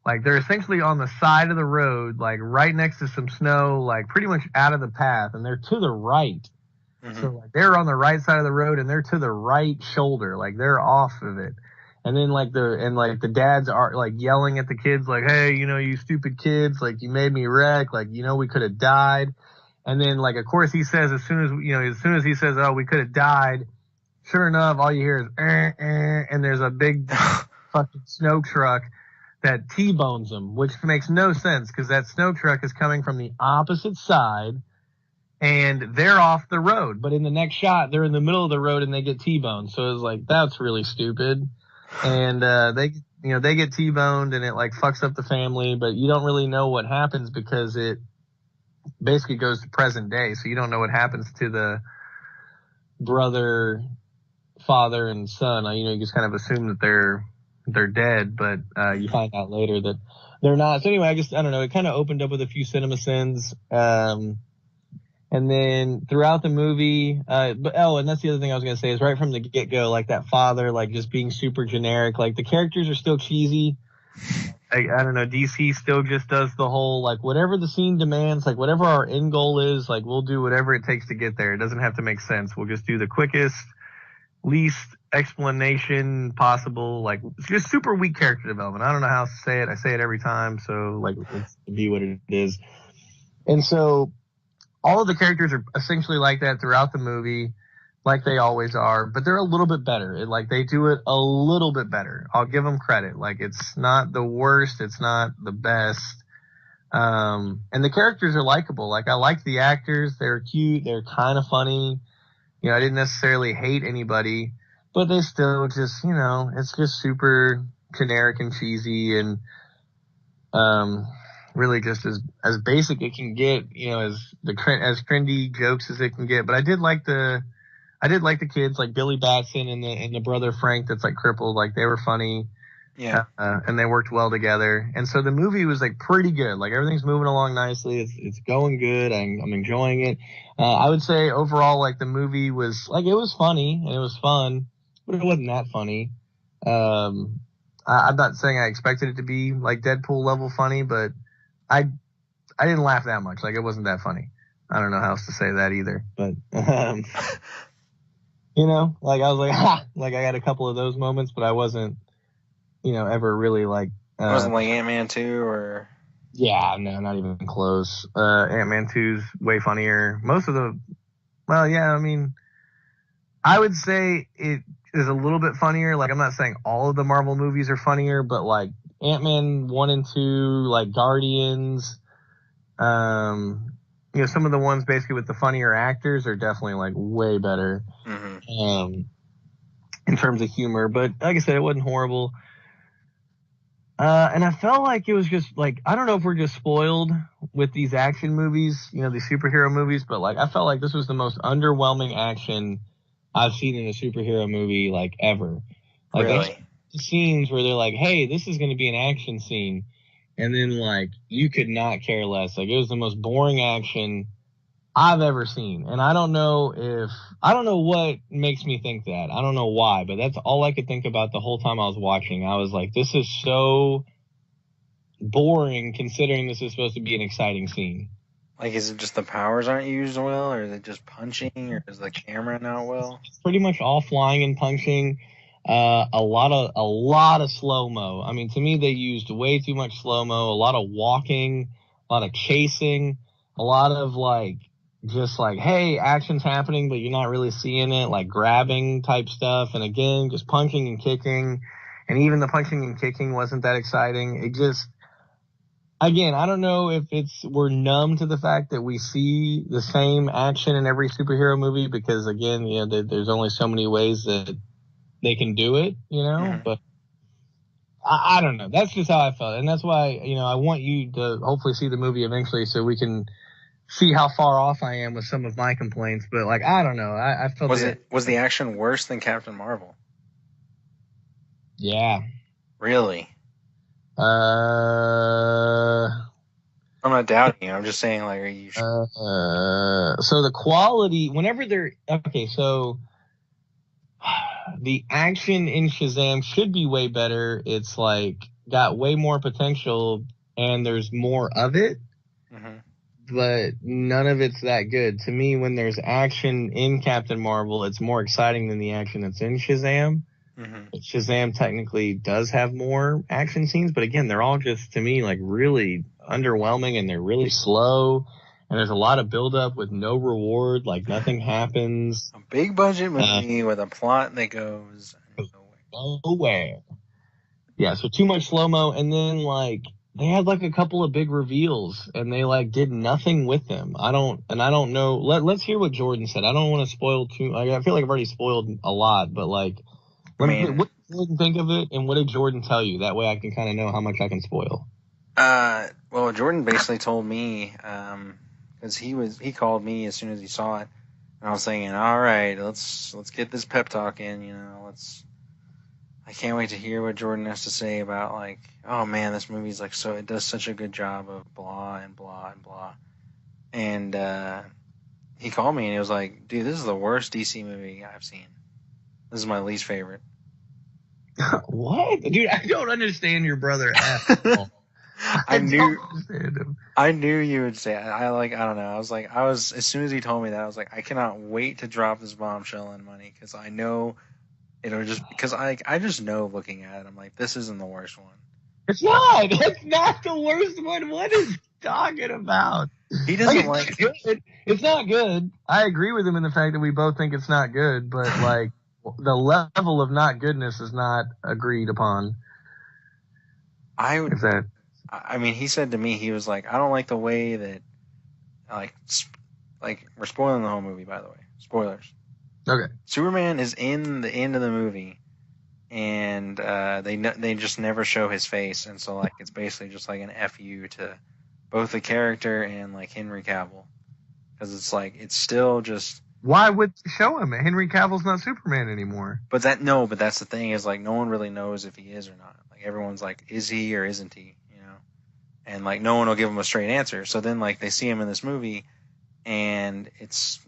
Like they're essentially on the side of the road, like right next to some snow, like pretty much out of the path, and they're to the right. Mm-hmm. So like they're on the right side of the road and they're to the right shoulder, like they're off of it. And then like the dads are like yelling at the kids, like, "Hey, you stupid kids, like you made me wreck, like we could have died." And then like of course he says as soon as he says, "Oh, we could have died," sure enough, all you hear is and there's a big fucking snow truck that T-bones them, which makes no sense because that snow truck is coming from the opposite side and they're off the road. But in the next shot, they're in the middle of the road and they get T-boned. So it's like, that's really stupid. And they get T-boned and it like fucks up the family, but you don't really know what happens because it basically goes to present day. So you don't know what happens to the brother, father, and son. You just kind of assume that they're dead, but you find out later that they're not. So anyway, I don't know. It kind of opened up with a few cinema sins. And then throughout the movie, and that's the other thing I was going to say is right from the get-go, like that father, like just being super generic, like the characters are still cheesy. I don't know, DC still just does the whole, like whatever the scene demands, like whatever our end goal is, like we'll do whatever it takes to get there. It doesn't have to make sense. We'll just do the quickest, least explanation possible. Like it's just super weak character development. I don't know how to say it. I say it every time. So like it's to be what it is. And so all of the characters are essentially like that throughout the movie, like they always are, but they're a little bit better. Like they do it a little bit better. I'll give them credit. Like it's not the worst. It's not the best. And the characters are likable. Like I like the actors. They're cute. They're kind of funny. I didn't necessarily hate anybody, but they still just, it's just super generic and cheesy and, really just as basic it can get, as trendy jokes as it can get. But I did like the kids, like Billy Batson and the brother Frank that's like crippled. Like they were funny. Yeah. And they worked well together. And so the movie was like pretty good. Like everything's moving along nicely. It's going good. I'm enjoying it. I would say overall, like the movie was like, it was funny and it was fun, but it wasn't that funny. I'm not saying I expected it to be like Deadpool level funny, but I didn't laugh that much. Like it wasn't that funny. I don't know how else to say that either, but, You know, like I was like, ha! Like I had a couple of those moments, but I wasn't, ever really like, It wasn't like Ant-Man 2 or... yeah, no, not even close. Ant-Man 2's way funnier. Well, yeah, I mean, I would say it is a little bit funnier. Like, I'm not saying all of the Marvel movies are funnier, but like Ant-Man 1 and 2, like Guardians, some of the ones basically with the funnier actors are definitely like way better, in terms of humor. But like I said, it wasn't horrible. And I felt like it was just like, I don't know if we're just spoiled with these action movies, these superhero movies, but like, I felt like this was the most underwhelming action I've seen in a superhero movie, like, ever. Like, they Really? had scenes where they're like, hey, this is going to be an action scene. And then, like, you could not care less. Like, it was the most boring action I've ever seen. And I don't know what makes me think that. I don't know why, but that's all I could think about the whole time I was watching. I was like, this is so boring considering this is supposed to be an exciting scene. Like, is it just the powers aren't used well, or is it just punching, or is the camera not well? It's pretty much all flying and punching. A lot of slow mo. I mean, to me, they used way too much slow mo. A lot of walking, a lot of chasing, a lot of like just like, hey, action's happening, but you're not really seeing it. Like grabbing type stuff, and again, just punching and kicking. And even the punching and kicking wasn't that exciting. It just, again, I don't know if we're numb to the fact that we see the same action in every superhero movie because, again, there's only so many ways that they can do it, but I don't know. That's just how I felt. And that's why, I want you to hopefully see the movie eventually so we can see how far off I am with some of my complaints. But like, I don't know. I felt Was the action worse than Captain Marvel? Yeah. Really? Uh, I'm not doubting you. I'm just saying, like, are you sure? So the quality, whenever so the action in Shazam should be way better. It's like got way more potential and there's more of it, but none of it's that good. To me, when there's action in Captain Marvel, it's more exciting than the action that's in Shazam. Shazam technically does have more action scenes, but again, they're all just, to me, like really underwhelming and they're really slow. And there's a lot of buildup with no reward, like nothing happens. A big budget movie with a plot that goes nowhere. Yeah, so too much slow-mo, and then like they had like a couple of big reveals and they like did nothing with them. I don't know. Let's hear what Jordan said. I don't want to spoil I feel like I've already spoiled a lot, but like, what did Jordan think of it, and what did Jordan tell you? That way I can kind of know how much I can spoil. Well, Jordan basically told me, because he called me as soon as he saw it, and I was thinking, all right, let's get this pep talk in, I can't wait to hear what Jordan has to say about, like, oh man, this movie's like it does such a good job of blah and blah and blah. And he called me and he was like, dude, this is the worst DC movie I've seen. This is my least favorite. What? Dude, I don't understand your brother at all. I knew you would say it. I don't know. As soon as he told me that, I was like, I cannot wait to drop this bombshell on Money because I know because I just know looking at it, I'm like, this isn't the worst one. It's not. It's not the worst one. What is he talking about? He doesn't like it. It's not good. I agree with him in the fact that we both think it's not good, but like the level of not goodness is not agreed upon. I mean, he said to me, he was like, I don't like the way that, like we're spoiling the whole movie, by the way. Spoilers. Okay. Superman is in the end of the movie, and they just never show his face, and so like it's basically just like an FU to both the character and like Henry Cavill, because it's still just. Why would they show him? Henry Cavill's not Superman anymore. But that's the thing is like no one really knows if he is or not. Like everyone's like, is he or isn't he? And like no one will give him a straight answer. So then like they see him in this movie, and it's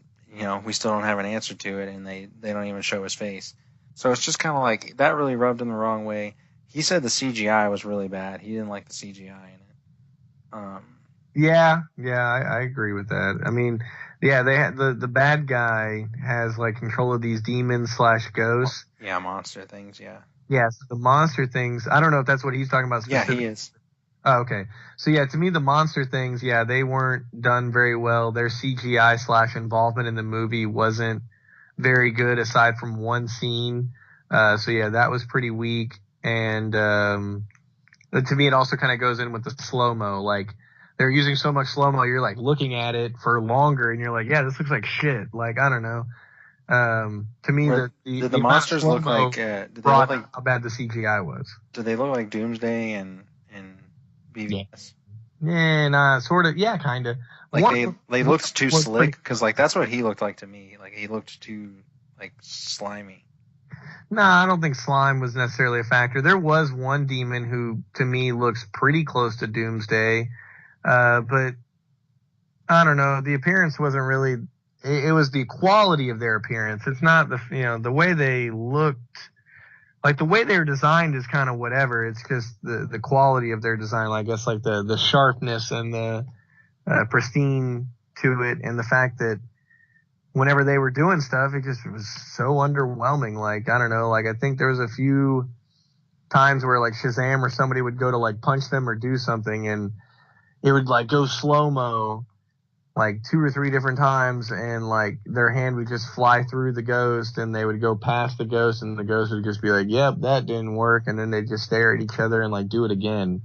we still don't have an answer to it, and they don't even show his face. So it's just kind of like that really rubbed him the wrong way. He said the CGI was really bad. He didn't like the CGI in it. Yeah, I agree with that. I mean, Yeah, they had the bad guy has like control of these demons / ghosts. Yeah, monster things. Yeah. Yeah, so the monster things. I don't know if that's what he's talking about Yeah, specifically. he is. Oh, okay. So yeah, to me, the monster things, yeah, they weren't done very well. Their CGI / involvement in the movie wasn't very good aside from one scene. So yeah, that was pretty weak. And, to me, it also kind of goes in with the slow-mo. Like, they're using so much slow-mo, you're like looking at it for longer and you're like, yeah, this looks like shit. Like, I don't know. To me, Did the the amount of monsters look slow-mo like? Did they look brought like? out how bad the CGI was. Did they look like Doomsday and Yeah. BVS? Yeah, nah, sort of. Yeah, kind of. Like One they looked too was slick, because like that's what he looked like to me. Like he looked too like slimy. Nah, I don't think slime was necessarily a factor. There was one demon who, to me, looks pretty close to Doomsday, but I don't know. The appearance wasn't really. It was the quality of their appearance. It's not the way they looked. Like the way they were designed is kind of whatever. It's just the quality of their design. I guess like the sharpness and the pristine to it, and the fact that whenever they were doing stuff, it just was so underwhelming. Like, I don't know, like I think there was a few times where like Shazam or somebody would go to like punch them or do something, and it would like go slow-mo like 2 or 3 different times, and like their hand would just fly through the ghost, and they would go past the ghost, and the ghost would just be like, yep, that didn't work. And then they'd just stare at each other and like do it again,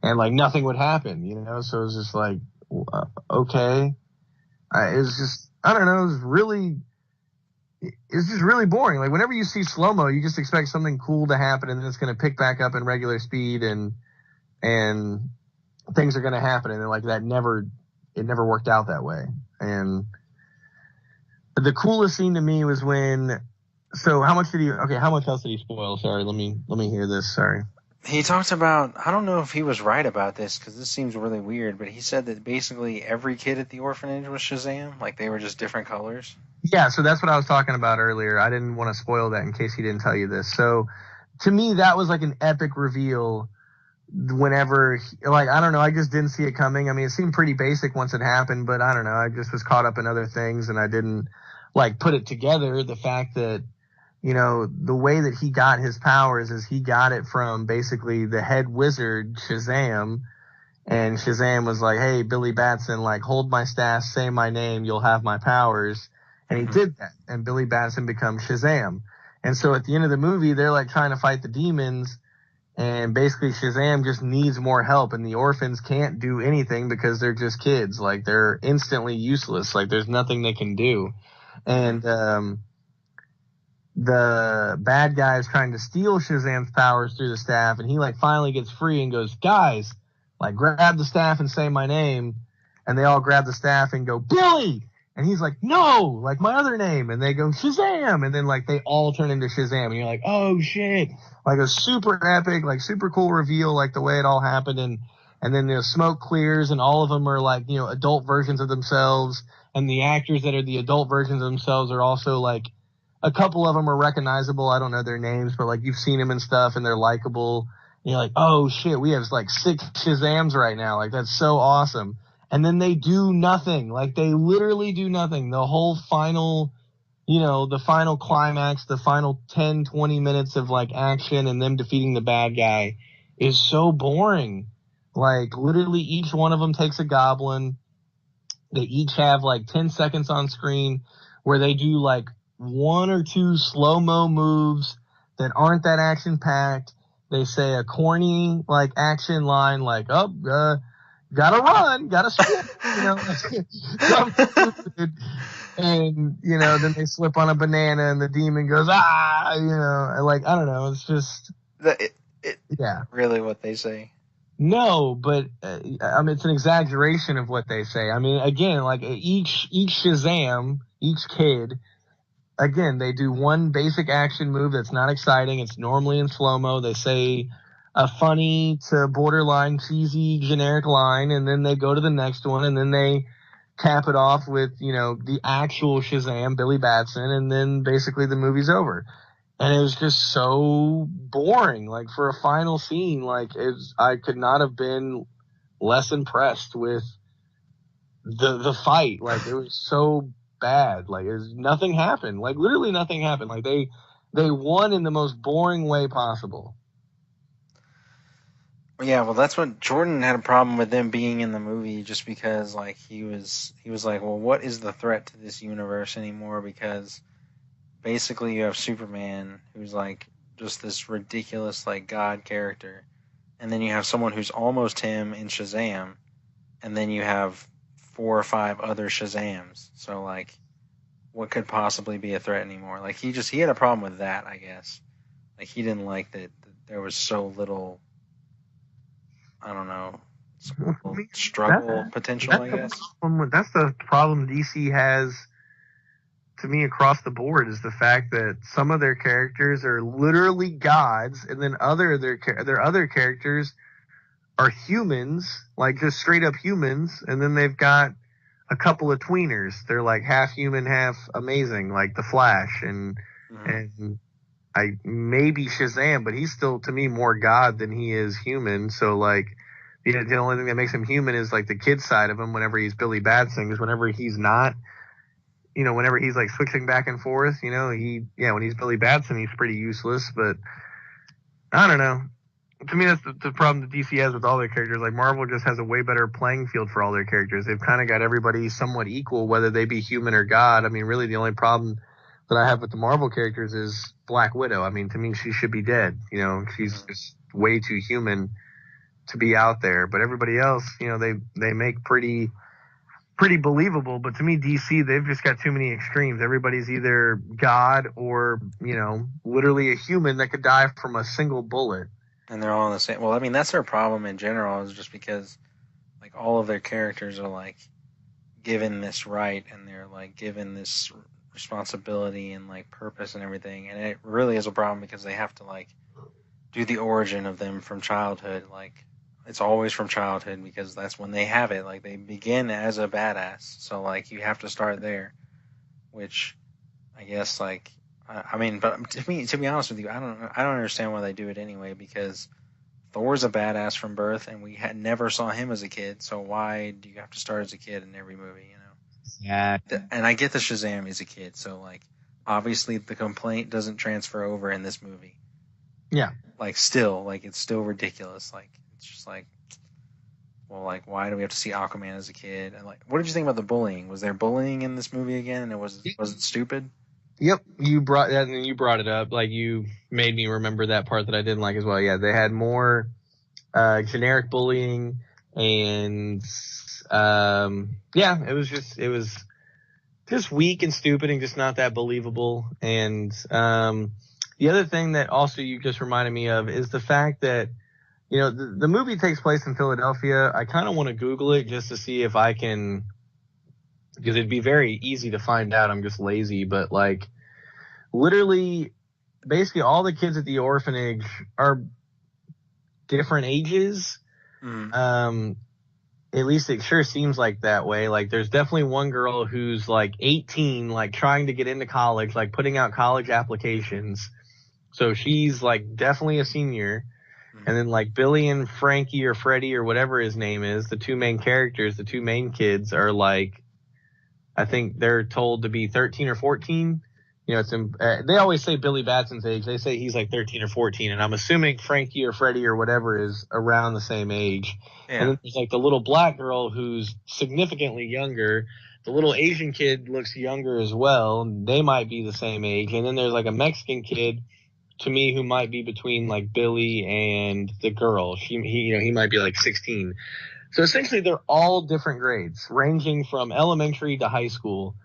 and like nothing would happen, So it was just like, okay. It was just, I don't know, it's just really boring. Like whenever you see slow-mo, you just expect something cool to happen, and then it's going to pick back up in regular speed, and things are going to happen. And then like it never worked out that way. And the coolest scene to me was how much else did he spoil? Sorry, let me hear this. Sorry. He talked about, I don't know if he was right about this, because this seems really weird, but he said that basically every kid at the orphanage was Shazam, like they were just different colors. Yeah, so that's what I was talking about earlier. I didn't want to spoil that in case he didn't tell you this. So to me, that was like an epic reveal whenever, like, I don't know, I just didn't see it coming. I mean, it seemed pretty basic once it happened, but I don't know, I just was caught up in other things, and I didn't like put it together. The fact that, the way that he got his powers is he got it from basically the head wizard, Shazam, and Shazam was like, hey, Billy Batson, like, hold my staff, say my name, you'll have my powers. And he did that, and Billy Batson becomes Shazam. And so at the end of the movie, they're like trying to fight the demons, and basically Shazam just needs more help, and the orphans can't do anything because they're just kids. Like, they're instantly useless. Like, there's nothing they can do. And the bad guy is trying to steal Shazam's powers through the staff, and he like finally gets free and goes, guys, like, grab the staff and say my name. And they all grab the staff and go, Billy! And he's like, no, like my other name. And they go, Shazam! And then like they all turn into Shazam, and you're like, oh shit. Like a super epic, like super cool reveal, like the way it all happened. And then the smoke clears, and all of them are like, adult versions of themselves. And the actors that are the adult versions of themselves are also like, a couple of them are recognizable. I don't know their names, but like you've seen them and stuff, and they're likable. And you're like, oh shit, we have like 6 Shazams right now. Like, that's so awesome. And then they do nothing. Like, they literally do nothing. The whole final, the final climax, the final 10, 20 minutes of like action and them defeating the bad guy is so boring. Like, literally each one of them takes a goblin. They each have like 10 seconds on screen where they do like 1 or 2 slow-mo moves that aren't that action-packed. They say a corny like action line like, gotta run, gotta sprint, something stupid. And, then they slip on a banana and the demon goes, like, I don't know. It's just, yeah. Really what they say? No, but I mean, it's an exaggeration of what they say. I mean, again, like each Shazam, each kid, again, they do one basic action move that's not exciting. It's normally in slow-mo. They say a funny to borderline cheesy generic line, and then they go to the next one, and then they cap it off with, the actual Shazam, Billy Batson, and then basically the movie's over. And it was just so boring. Like, for a final scene, like, I could not have been less impressed with the fight, like, it was so bad. Like, nothing happened. Like, literally nothing happened. Like, they won in the most boring way possible. Yeah, well, that's what Jordan had a problem with them being in the movie, just because like he was like, well, what is the threat to this universe anymore? Because basically you have Superman, who's like just this ridiculous like god character, and then you have someone who's almost him in Shazam, and then you have 4 or 5 other Shazams. So like, what could possibly be a threat anymore? Like he had a problem with that, I guess. Like he didn't like that there was so little, I don't know, struggle potential, I guess. That's the problem DC has, to me, across the board, is the fact that some of their characters are literally gods, and then their other characters are humans, like just straight up humans, and then they've got a couple of tweeners. They're like half human, half amazing, like the Flash and maybe Shazam, but he's still, to me, more god than he is human. So like, the only thing that makes him human is like the kid side of him whenever he's Billy Batson, because whenever he's not, whenever he's like switching back and forth, when he's Billy Batson, he's pretty useless. But I don't know. To me, that's the problem that DC has with all their characters. Like, Marvel just has a way better playing field for all their characters. They've kind of got everybody somewhat equal, whether they be human or god. I mean, really, the only problem that I have with the Marvel characters is Black Widow. I mean, to me, she should be dead. She's just way too human to be out there. But everybody else, they make pretty believable. But to me, DC, they've just got too many extremes. Everybody's either god or, literally a human that could die from a single bullet. And they're all in the same. Well, I mean, that's their problem in general, is just because like all of their characters are like given this right, and they're like given this responsibility and like purpose and everything. And it really is a problem because they have to like do the origin of them from childhood. Like, it's always from childhood because that's when they have it. Like, they begin as a badass. So like, you have to start there, which I guess like, I mean, but to be honest with you, I don't understand why they do it anyway, because Thor's a badass from birth, and we never saw him as a kid. So why do you have to start as a kid in every movie? Yeah. And I get the Shazam is a kid, so like, obviously the complaint doesn't transfer over in this movie. Yeah. Like, still, like, it's still ridiculous. Like, it's just like, well, like, why do we have to see Aquaman as a kid? And like, what did you think about the bullying? Was there bullying in this movie again, and was it stupid? Yep, you brought that, and you brought it up. Like, you made me remember that part that I didn't like as well. Yeah, they had more generic bullying, and it was just weak and stupid and just not that believable. And the other thing that also you just reminded me of is the fact that, the movie takes place in Philadelphia. I kind of want to Google it just to see if I can, because it'd be very easy to find out. I'm just lazy, but like, literally, basically all the kids at the orphanage are different ages. At least it sure seems like that way. Like, there's definitely one girl who's like 18, like trying to get into college, like putting out college applications. So she's like definitely a senior. And then like Billy and Frankie or Freddie or whatever his name is, the two main characters, the two main kids are like, I think they're told to be 13 or 14. They always say Billy Batson's age. They say he's like 13 or 14, and I'm assuming Frankie or Freddie or whatever is around the same age. Yeah. And then there's like the little black girl who's significantly younger. The little Asian kid looks younger as well. They might be the same age. And then there's like a Mexican kid, to me, who might be between like Billy and the girl. He might be like 16. So essentially, they're all different grades, ranging from elementary to high school.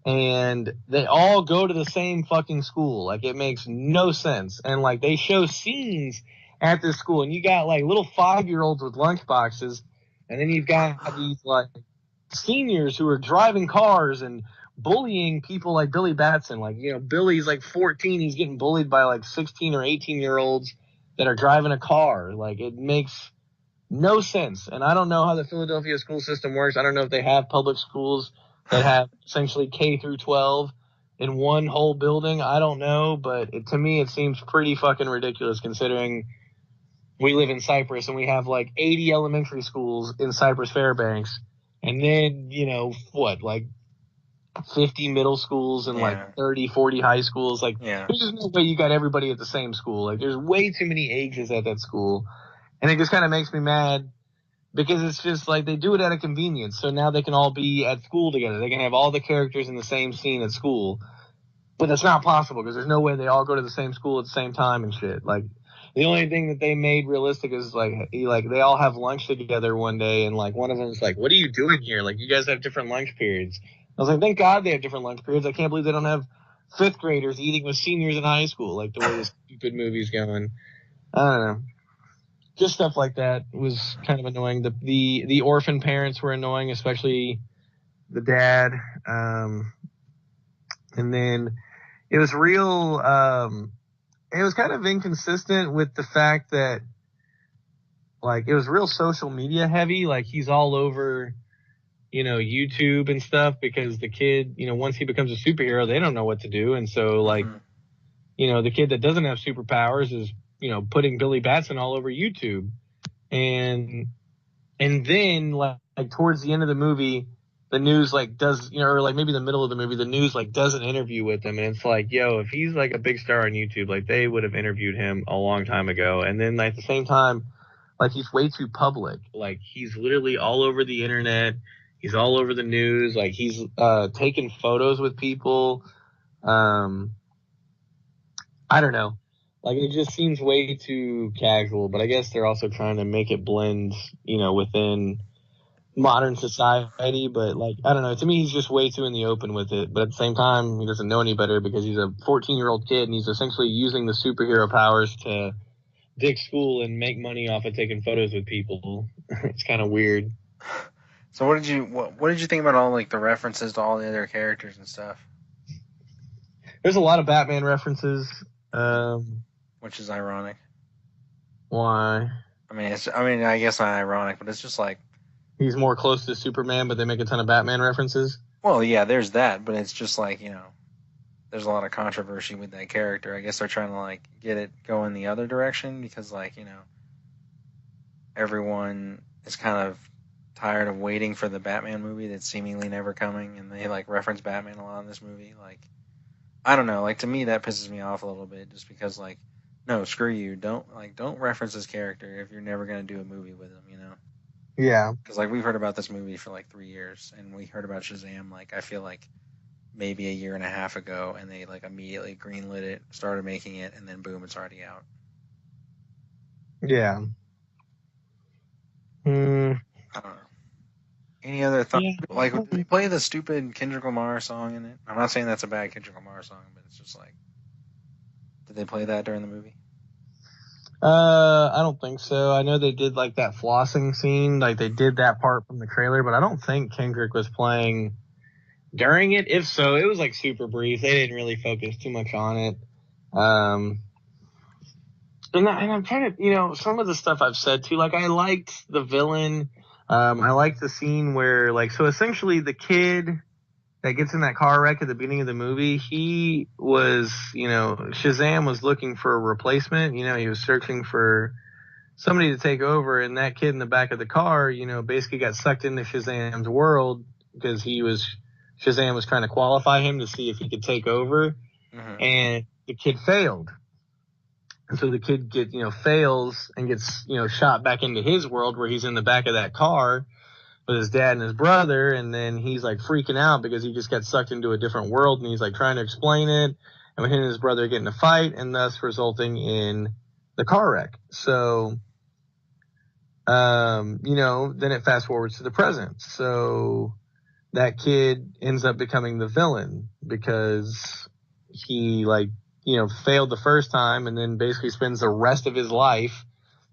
And they all go to the same fucking school. Like, it makes no sense. And like, they show scenes at this school, and you got like little 5-year-olds with lunchboxes, and then you've got these like seniors who are driving cars and bullying people like Billy Batson. Like, Billy's like 14. He's getting bullied by like 16 or 18-year-olds that are driving a car. Like, it makes no sense. And I don't know how the Philadelphia school system works. I don't know if they have public schools that have essentially K through 12 in one whole building. I don't know, but to me it seems pretty fucking ridiculous, considering we live in Cyprus and we have like 80 elementary schools in Cyprus Fairbanks, And then, like 50 middle schools and like 30, 40 high schools. Like, there's just no way you got everybody at the same school. Like, there's way too many ages at that school. And it just kind of makes me mad because it's just like they do it out of convenience. So now they can all be at school together. They can have all the characters in the same scene at school. But that's not possible because there's no way they all go to the same school at the same time and shit. Like, the only thing that they made realistic is like they all have lunch together one day, and like one of them is like, "What are you doing here? Like, you guys have different lunch periods." I was like, "Thank God they have different lunch periods. I can't believe they don't have fifth graders eating with seniors in high school." Like the way this stupid movie's going. I don't know. Just stuff like that was kind of annoying. The orphan parents were annoying, especially the dad. And then it was real. It was kind of inconsistent with the fact that, like, it was real social media heavy. Like, he's all over, YouTube and stuff because the kid, once he becomes a superhero, they don't know what to do. And so, like, the kid that doesn't have superpowers is, putting Billy Batson all over YouTube. And then, like towards the end of the movie, the news, like, does, or like maybe the middle of the movie, the news, like, does an interview with him. And it's like, yo, if he's, like, a big star on YouTube, like, they would have interviewed him a long time ago. And then, like, at the same time, like, he's way too public. Like, he's literally all over the internet. He's all over the news. Like, he's taking photos with people. I don't know. Like, it just seems way too casual. But I guess they're also trying to make it blend, within modern society, but like, I don't know, to me he's just way too in the open with it, but at the same time he doesn't know any better because he's a 14-year-old kid and he's essentially using the superhero powers to dig school and make money off of taking photos with people. It's kind of weird. So what did you think about all like the references to all the other characters and stuff? There's a lot of Batman references, which is ironic. Why? I mean I guess not ironic, but it's just like he's more close to Superman, but they make a ton of Batman references. Well, yeah, there's that, but it's just like, there's a lot of controversy with that character. I guess they're trying to, like, get it going the other direction because, like, everyone is kind of tired of waiting for the Batman movie that's seemingly never coming, and they, like, reference Batman a lot in this movie. Like, I don't know. Like, to me, that pisses me off a little bit just because, like, no, screw you. Don't reference this character if you're never going to do a movie with him, Yeah. Because, like, we've heard about this movie for, like, 3 years, and we heard about Shazam, like, I feel like maybe a year and a half ago, and they, like, immediately greenlit it, started making it, and then boom, it's already out. Yeah. I don't know. Any other thoughts? Yeah. Like, did they play the stupid Kendrick Lamar song in it? I'm not saying that's a bad Kendrick Lamar song, but it's just like, did they play that during the movie? I don't think so. I know they did like that flossing scene, like they did that part from the trailer, but I don't think Kendrick was playing during it. If so, it was like super brief. They didn't really focus too much on it. And I'm trying to, some of the stuff I've said too, like I liked the villain. I liked the scene where like, so essentially the kid that gets in that car wreck at the beginning of the movie, he was, Shazam was looking for a replacement. He was searching for somebody to take over, and that kid in the back of the car, basically got sucked into Shazam's world because Shazam was trying to qualify him to see if he could take over, and the kid failed. And so the kid fails and gets, shot back into his world where he's in the back of that car with his dad and his brother, and then he's like freaking out because he just got sucked into a different world, and he's like trying to explain it, and him and his brother get in a fight, and thus resulting in the car wreck. So, then it fast forwards to the present. So that kid ends up becoming the villain because he failed the first time, and then basically spends the rest of his life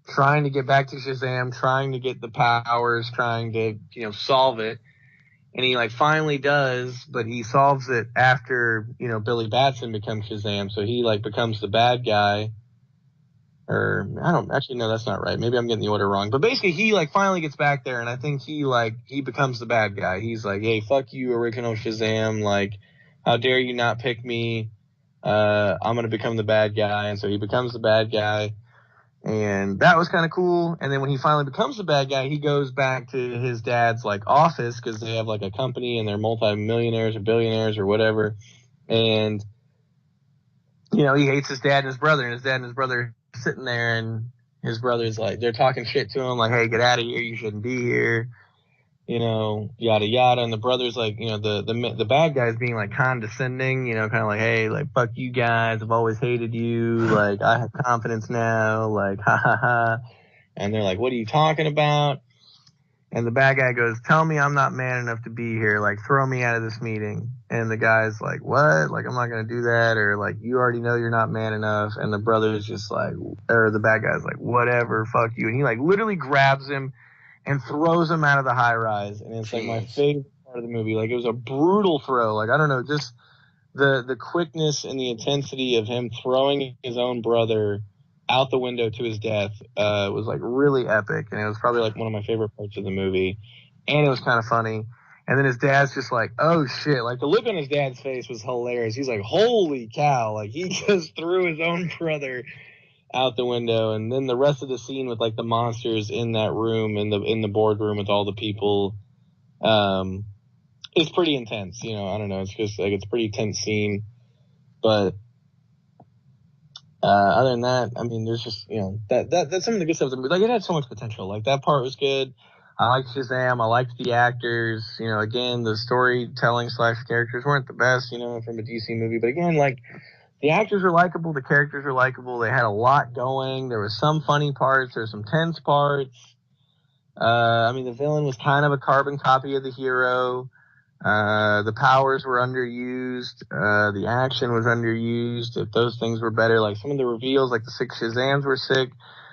trying to get back to Shazam, trying to get the powers, trying to, solve it. And he finally does, but he solves it after, Billy Batson becomes Shazam. So he becomes the bad guy. Or I don't actually, no, that's not right. Maybe I'm getting the order wrong. But basically he finally gets back there, and I think he becomes the bad guy. He's like, hey, fuck you, original Shazam. How dare you not pick me? I'm going to become the bad guy. And so he becomes the bad guy. And that was kind of cool. And then when he finally becomes the bad guy, he goes back to his dad's like office because they have like a company and they're multi-millionaires or billionaires or whatever. And, you know, he hates his dad and his brother, and his dad and his brother are sitting there, and his brother's like, they're talking shit to him like, hey, get out of here. You shouldn't be here. You know, yada yada. And the brother's like, you know, the bad guy's being like condescending, you know, kind of like, hey, like, fuck you guys, I've always hated you, like, I have confidence now, like, ha ha ha. And they're like, what are you talking about? And the bad guy goes, tell me I'm not man enough to be here, like, throw me out of this meeting. And the guy's like, what? Like, I'm not gonna do that, or like, you already know you're not man enough. And the brother's just like, or the bad guy's like, whatever, fuck you. And he like literally grabs him and throws him out of the high rise. And it's like my favorite part of the movie. Like, it was a brutal throw. Like, I don't know, just the quickness and the intensity of him throwing his own brother out the window to his death was like really epic. And it was probably like one of my favorite parts of the movie. And it was kind of funny. And then his dad's just like, oh shit. Like, the look on his dad's face was hilarious. He's like, holy cow. Like, he just threw his own brother out the window. And then the rest of the scene with like the monsters in that room, in the boardroom with all the people, it's pretty intense. You know, I don't know, it's just like, it's a pretty tense scene. But other than that, I mean, there's just, you know, that's some of the good stuff. Like, it had so much potential. Like, that part was good. I liked Shazam. I liked the actors. You know, again, the storytelling / characters weren't the best, you know, from a DC movie. But again, like, the actors were likable, the characters were likable, they had a lot going, there was some funny parts, there were some tense parts. I mean, the villain was kind of a carbon copy of the hero. The powers were underused, the action was underused. If those things were better, like some of the reveals, like the 6 Shazams were sick.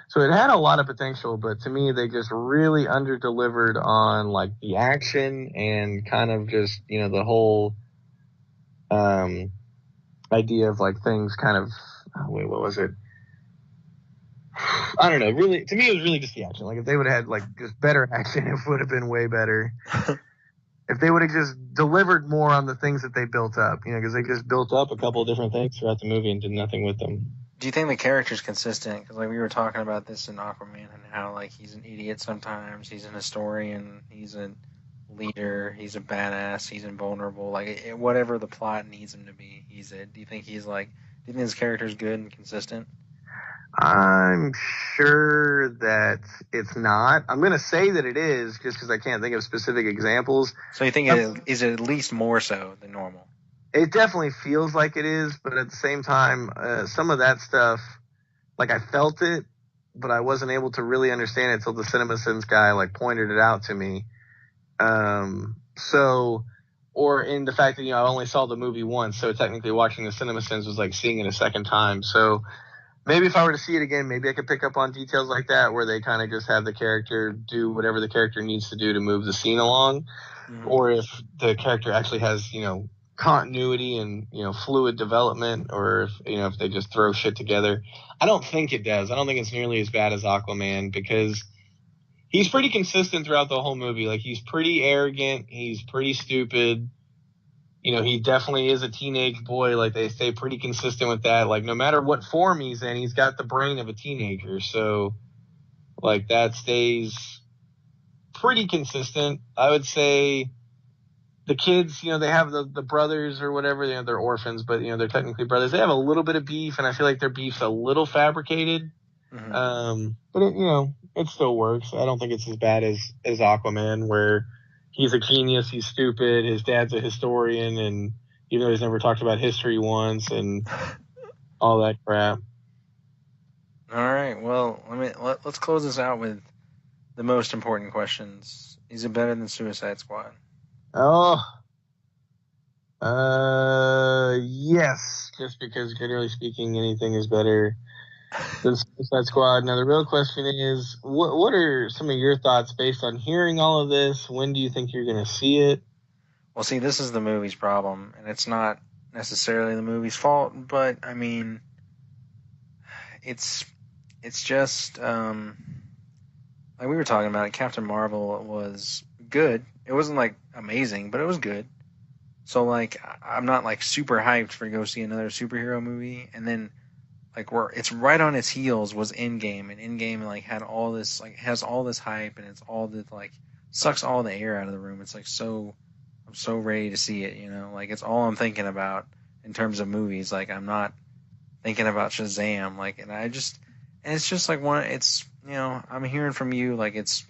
So it had a lot of potential, but to me, they just really under-delivered on, like, the action and kind of just, you know, the whole, idea of like things kind of, what was it? I don't know. Really, to me, it was really just the action. Like, if they would have had like just better action, it would have been way better. If they would have just delivered more on the things that they built up, you know, because they just built up a couple of different things throughout the movie and did nothing with them. Do you think the character's consistent? Because like we were talking about this in Aquaman and how like he's an idiot sometimes, he's an historian, he's a leader, he's a badass, he's invulnerable. Like whatever the plot needs him to be, he's it. Do you think he's like? Do you think his character's good and consistent? I'm sure that it's not. I'm going to say that it is, just because I can't think of specific examples. So you think is it at least more so than normal? It definitely feels like it is, but at the same time, some of that stuff, like, I felt it, but I wasn't able to really understand it until the CinemaSins guy like pointed it out to me. So, or in the fact that, you know, I only saw the movie once, so technically watching the CinemaSins was like seeing it a second time. So maybe if I were to see it again, maybe I could pick up on details like that where they kind of just have the character do whatever the character needs to do to move the scene along. Mm-hmm. Or if the character actually has, you know, continuity and, you know, fluid development, or if, you know, if they just throw shit together. I don't think it does. I don't think it's nearly as bad as Aquaman, because he's pretty consistent throughout the whole movie. Like, he's pretty arrogant. He's pretty stupid. You know, he definitely is a teenage boy. Like, they stay pretty consistent with that. Like, no matter what form he's in, he's got the brain of a teenager. So, like, that stays pretty consistent. I would say the kids, you know, they have the brothers or whatever. You know, they're orphans, but, you know, they're technically brothers. They have a little bit of beef, and I feel like their beef's a little fabricated. Mm-hmm. But it, you know, it still works. I don't think it's as bad as Aquaman, where he's a genius, he's stupid, his dad's a historian, and even though he's never talked about history once, and all that crap. All right, well, let's close this out with the most important questions. Is it better than Suicide Squad? Oh, yes. Just because, generally speaking, anything is better than Suicide Squad. Now, the real question is, what are some of your thoughts based on hearing all of this? When do you think you're going to see it? Well, see, this is the movie's problem, and it's not necessarily the movie's fault, but, I mean, it's just, like we were talking about it, Captain Marvel was good. It wasn't, like, amazing, but it was good. So, like, I'm not, like, super hyped for to go see another superhero movie, and then like where it's right on its heels was Endgame, and Endgame like had all this like has all this hype, and it's all the like sucks all the air out of the room. It's like so I'm so ready to see it, you know, like it's all I'm thinking about in terms of movies. Like I'm not thinking about Shazam, like, and it's just like one. It's you know I'm hearing from you like it's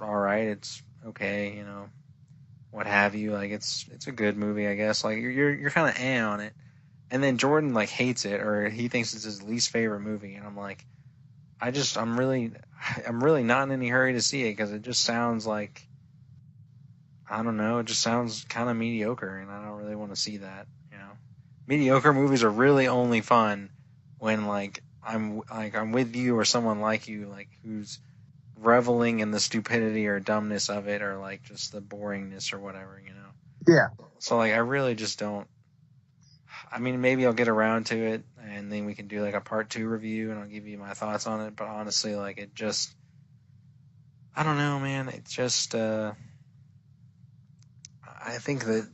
all right, it's okay, you know, what have you. Like it's a good movie, I guess. Like you're kind of on it. And then Jordan like hates it or he thinks it's his least favorite movie, and I'm like, I'm really not in any hurry to see it because it just sounds like I don't know, it just sounds kind of mediocre, and I don't really want to see that. You know, mediocre movies are really only fun when I'm with you or someone like you like who's reveling in the stupidity or dumbness of it or like just the boringness or whatever, you know. Yeah. So like I really just don't. I mean, maybe I'll get around to it, and then we can do like a part 2 review, and I'll give you my thoughts on it. But honestly, like it just, I don't know, man. It just, I think that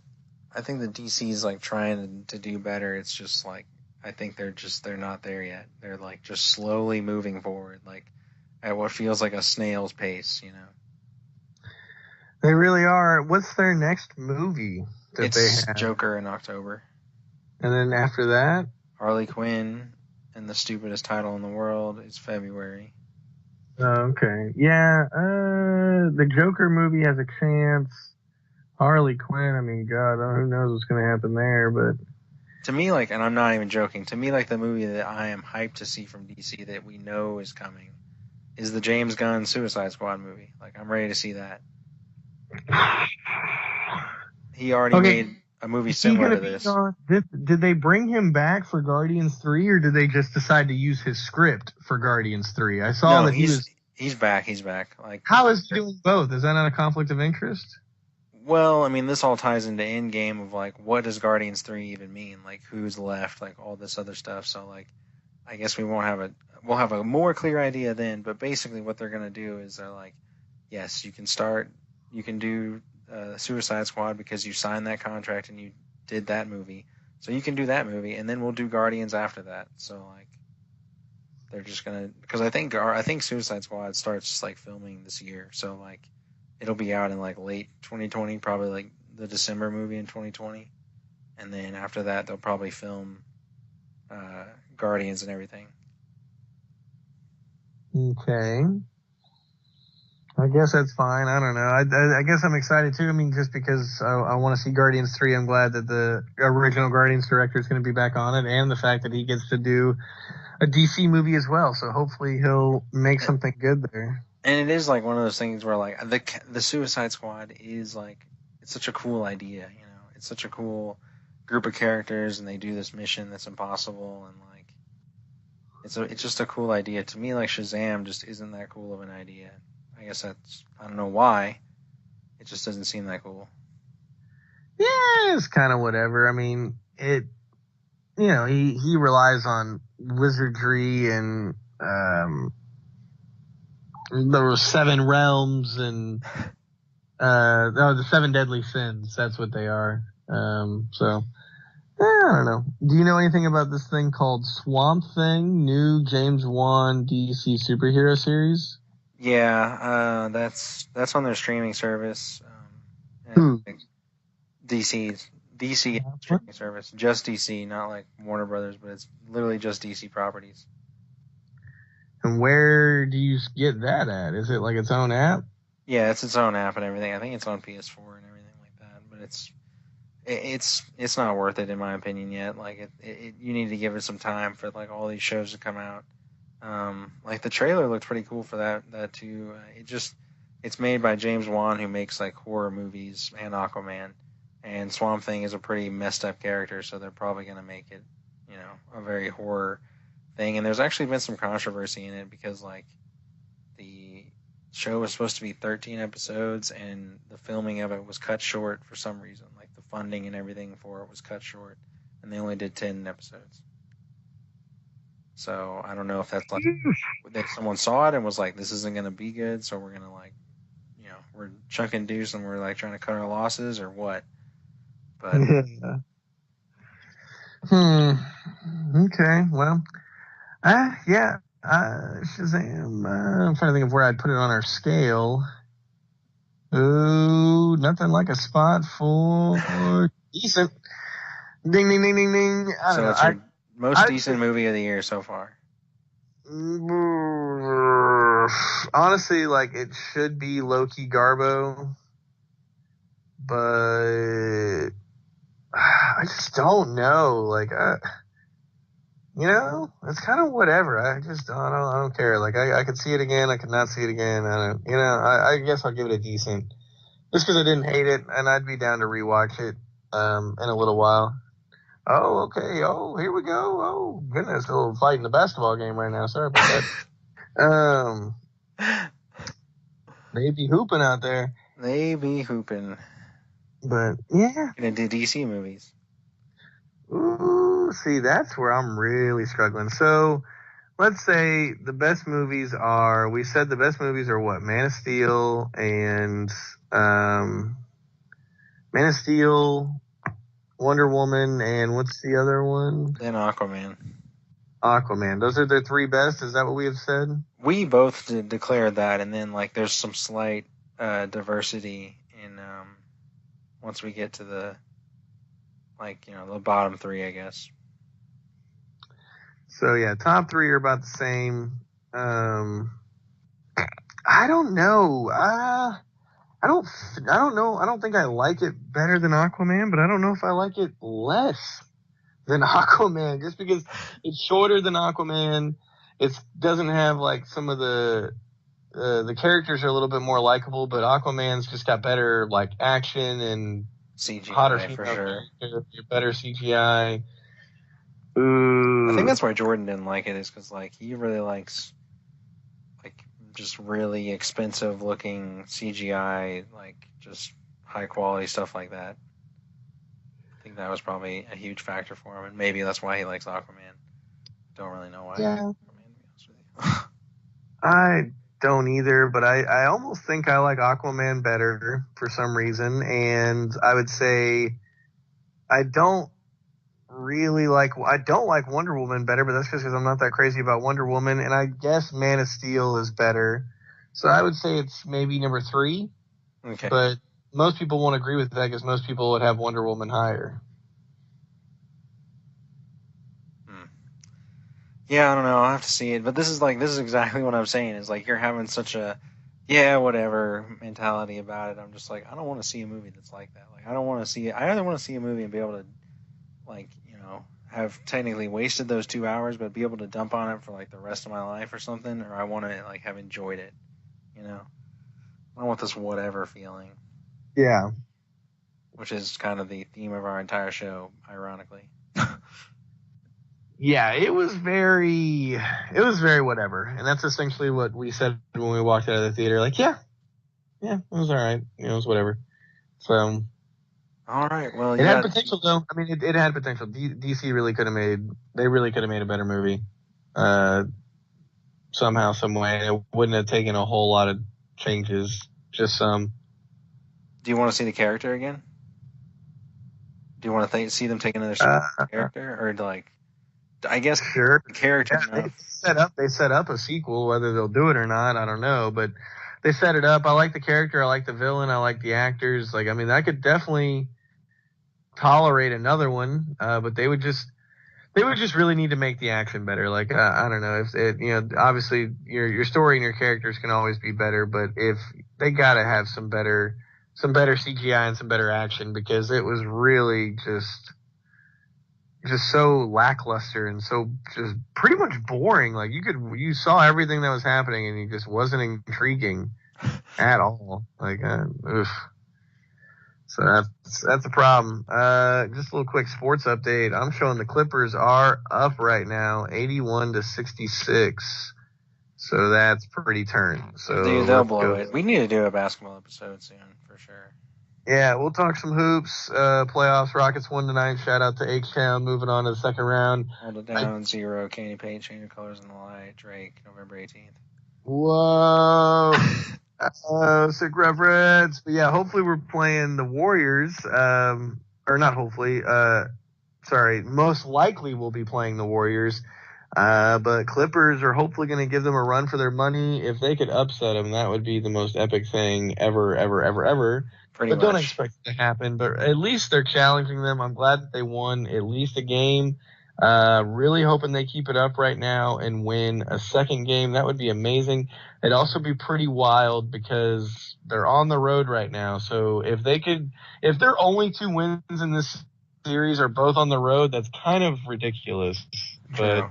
DC is like trying to do better. It's just like I think they're not there yet. They're like just slowly moving forward, like at what feels like a snail's pace, you know. They really are. What's their next movie that It's they have? Joker in October. And then after that? Harley Quinn and the stupidest title in the world is February. Oh, okay. Yeah, the Joker movie has a chance. Harley Quinn, I mean, God, who knows what's going to happen there, but... To me, like, and I'm not even joking, to me, like, the movie that I am hyped to see from DC that we know is coming is the James Gunn Suicide Squad movie. Like, I'm ready to see that. He already made a movie similar to this. Did they bring him back for Guardians 3, or did they just decide to use his script for Guardians 3? I saw that he's back. He's back. Like, how is he doing both? Is that not a conflict of interest? Well, I mean, this all ties into Endgame of like, what does Guardians 3 even mean? Like, who's left? Like, all this other stuff. So, like, I guess we'll have a more clear idea then. But basically, what they're gonna do is they're like, yes, you can do Suicide Squad because you signed that contract and you did that movie. So you can do that movie, and then we'll do Guardians after that. So like, they're just gonna because I think Suicide Squad starts like filming this year. So like. It'll be out in like late 2020, probably like the December movie in 2020, and then after that they'll probably film Guardians and everything. Okay, I guess that's fine. I don't know. I guess I'm excited too. I mean, just because I want to see Guardians 3, I'm glad that the original Guardians director is going to be back on it, and the fact that he gets to do a DC movie as well. So hopefully he'll make something good there. And it is like one of those things where like the Suicide Squad is like it's such a cool idea, you know. It's such a cool group of characters, and they do this mission that's impossible, and like it's just a cool idea. To me, like Shazam just isn't that cool of an idea. I guess I don't know why. It just doesn't seem that cool. Yeah, it's kind of whatever. I mean, he relies on wizardry and there were 7 realms and the 7 deadly sins. That's what they are. So I don't know. Do you know anything about this thing called Swamp Thing? New James Wan DC superhero series? Yeah, that's on their streaming service. DC streaming service, just DC, not like Warner Brothers, but it's literally just DC properties. And where do you get that at? Is it like its own app? Yeah, it's its own app and everything. I think it's on PS4 and everything like that. But it's not worth it in my opinion yet. Like you need to give it some time for like all these shows to come out. Like the trailer looked pretty cool for that too. It's made by James Wan, who makes like horror movies and Aquaman. And Swamp Thing is a pretty messed up character, so they're probably gonna make it, you know, a very horror thing. And there's actually been some controversy in it because like the show was supposed to be 13 episodes and the filming of it was cut short for some reason. Like the funding and everything for it was cut short, and they only did 10 episodes. So I don't know if that's like that someone saw it and was like, this isn't gonna be good, so we're gonna like, you know, we're chunking deuce and we're like trying to cut our losses or what. But Okay, well, Yeah. Shazam. I'm trying to think of where I'd put it on our scale. Ooh, nothing like a spot for decent. Ding, ding, ding, ding, ding. I don't So know. it's your most I'd say, decent movie of the year so far. honestly, like it should be Loki Garbo, but I just don't know. Like, it's kind of whatever. I don't care. Like, I could see it again. I could not see it again. I guess I'll give it a decent, just because I didn't hate it, and I'd be down to rewatch it, in a little while. Oh, okay. Oh, here we go. Oh, goodness, a little fight in the basketball game right now. Sorry about that. They be hooping out there, They be hooping. but yeah. Into DC movies. Ooh, see, that's where I'm really struggling. So, let's say the best movies are. We said the best movies are what? Um, Man of Steel, Wonder Woman, and what's the other one? Then Aquaman. Aquaman. Those are the three best. Is that what we have said? We both declared that, and then like there's some slight diversity in once we get to the the bottom three, I guess. So yeah, top three are about the same. I don't know. I don't know. I don't think I like it better than Aquaman, but I don't know if I like it less than Aquaman, just because it's shorter than Aquaman. It doesn't have like some of the characters are a little bit more likable, but Aquaman's just got better like action and CGI hotter for female sure. character, better CGI. I think that's why Jordan didn't like it, is because like he really likes like just really expensive looking CGI, like just high quality stuff like that. I think that was probably a huge factor for him, and maybe that's why he likes Aquaman. Don't really know why. Yeah, Aquaman, to be honest with you. I don't either, but I almost think I like Aquaman better for some reason, and I would say I don't I don't like Wonder Woman better, but that's just because I'm not that crazy about Wonder Woman, and I guess Man of Steel is better. So I would say it's maybe number 3, Okay. but most people won't agree with that because most people would have Wonder Woman higher. Yeah, I don't know. I'll have to see it. But this is exactly what I'm saying. Is like you're having such a whatever mentality about it. I'm just like, I don't want to see a movie that's like that. Like I don't want to see it. I either want to see a movie and be able to like, have technically wasted those 2 hours, but be able to dump on it for like the rest of my life or something, or I want to like have enjoyed it. I don't want this whatever feeling. Yeah. Which is kind of the theme of our entire show, ironically. Yeah, it was very whatever. And that's essentially what we said when we walked out of the theater. Like, yeah, it was all right. It was whatever. So. All right. Well, it had potential, though. I mean, it had potential. DC really could have made a better movie. Somehow, some way. It wouldn't have taken a whole lot of changes. Just some. Do you want to see the character again? Do you want to see them take another character, or like? I guess sure. The character. Yeah, they set up a sequel. Whether they'll do it or not, I don't know. But they set it up. I like the character. I like the villain. I like the actors. Like, I mean, I could definitely tolerate another one. But they would just really need to make the action better. Like, I don't know if it, obviously your story and your characters can always be better, but if they gotta have some better CGI and some better action, because it was really just so lackluster and so just pretty much boring. Like you saw everything that was happening and it just wasn't intriguing at all. Like, oof. So that's a problem. Just a little quick sports update. I'm showing the Clippers are up right now, 81-66. So that's pretty turn. So Dude, they'll blow it. We need to do a basketball episode soon for sure. Yeah, we'll talk some hoops. Playoffs. Rockets won tonight. Shout out to H-Town. Moving on to the second round. Hold it down. 0. Candy Paint. Change your colors in the light. Drake. November 18th. Whoa. Sick reference. But yeah, hopefully we're playing the Warriors. Or not hopefully. Sorry. Most likely we'll be playing the Warriors. But Clippers are hopefully going to give them a run for their money. If they could upset them, that would be the most epic thing ever, ever, ever, ever. Pretty But don't much. expect it to happen. But at least they're challenging them. I'm glad that they won at least a game. Really hoping they keep it up right now and win a second game. That would be amazing. It'd also be pretty wild because they're on the road right now. So if their only 2 wins in this series are both on the road, that's kind of ridiculous. True.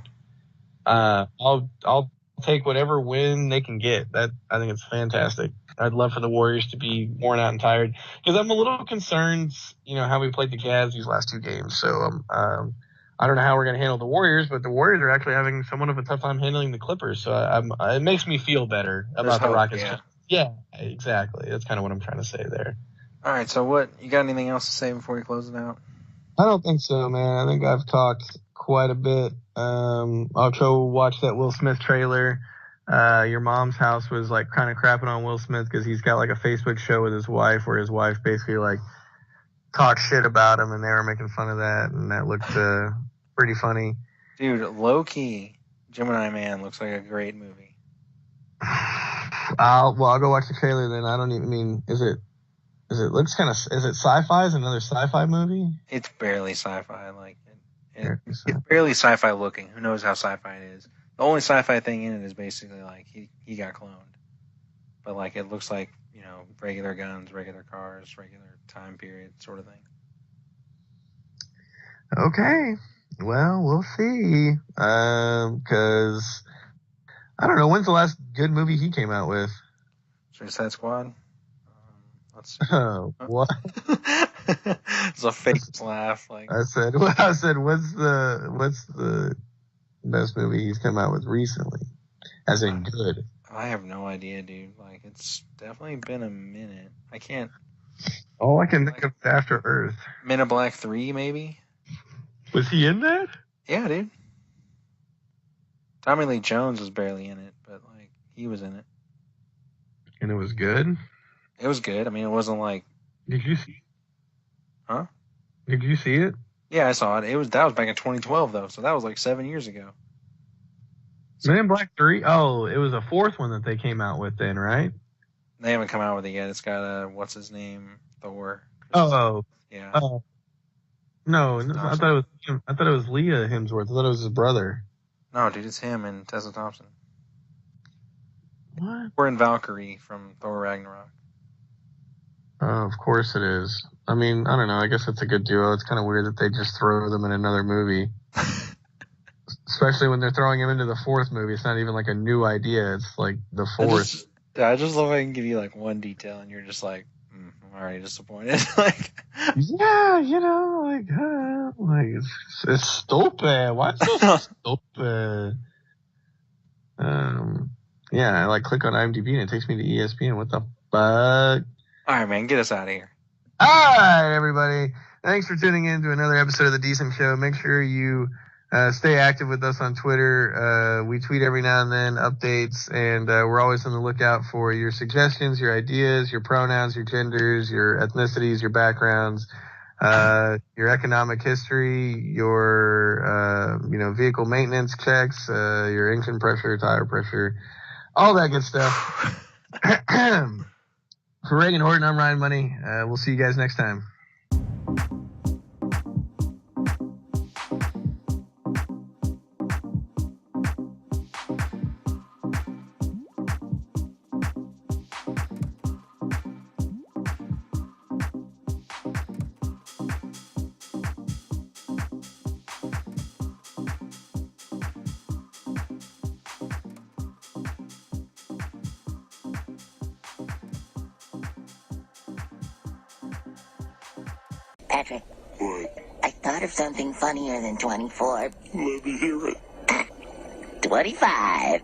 But I'll take whatever win they can get. That I think it's fantastic. I'd love for the Warriors to be worn out and tired because I'm a little concerned, how we played the Cavs these last 2 games. So I don't know how we're going to handle the Warriors, but the Warriors are actually having somewhat of a tough time handling the Clippers. So it makes me feel better about the Rockets. Yeah, exactly. That's kind of what I'm trying to say there. All right. So you got anything else to say before we close it out? I don't think so, man. I think I've talked quite a bit. I'll go watch that Will Smith trailer. Your mom's house was like kind of crapping on Will Smith because he's got like a Facebook show with his wife where his wife basically like talks shit about him and they were making fun of that, and that looked pretty funny. Dude, low key, Gemini Man looks like a great movie. I'll go watch the trailer then. I don't even mean is it looks kind of is it sci-fi? Is it another sci-fi movie? It's barely sci-fi. Like it's barely sci-fi looking. Who knows how sci-fi it is? The only sci-fi thing in it is basically like he got cloned, but like it looks like regular guns, regular cars, regular time period sort of thing. Okay, well we'll see. Because I don't know when's the last good movie he came out with. Suicide Squad. Let's see. Oh, what? It's a fake laugh. Like I said, what's the best movie he's come out with recently? As in good. I have no idea, dude. Like it's definitely been a minute. I can't. All I can think of is After Earth. Men in Black 3, maybe. Was he in that? Yeah, dude. Tommy Lee Jones was barely in it, but like he was in it. And it was good? It was good. I mean, it wasn't like. Did you see it? Huh? Did you see it? Yeah, I saw it. That was back in 2012 though, so that was like 7 years ago. Men in Black 3? Oh, it was a 4th one that they came out with then, right? They haven't come out with it yet. It's got what's his name? Thor. Oh. Yeah. Oh. No, I thought it was Leah Hemsworth. I thought it was his brother. No, dude, it's him and Tessa Thompson. What? We're in Valkyrie from Thor Ragnarok. Oh, of course it is. I mean, I don't know. I guess it's a good duo. It's kind of weird that they just throw them in another movie. Especially when they're throwing him into the 4th movie. It's not even like a new idea. It's like the 4th. I just love how I can give you like one detail and you're just like, I'm already disappointed. Like, yeah, it's stupid. Why is it so stupid? Yeah, I like click on IMDb and it takes me to ESPN. What the fuck? All right, man, get us out of here. All right, everybody. Thanks for tuning in to another episode of The Decent Show. Make sure you stay active with us on Twitter. We tweet every now and then, updates, and we're always on the lookout for your suggestions, your ideas, your pronouns, your genders, your ethnicities, your backgrounds, your economic history, your vehicle maintenance checks, your engine pressure, tire pressure, all that good stuff. For Reagan Horton, I'm Ryan Money. We'll see you guys next time. Patrick. What? I thought of something funnier than 24. Let me hear it. 25.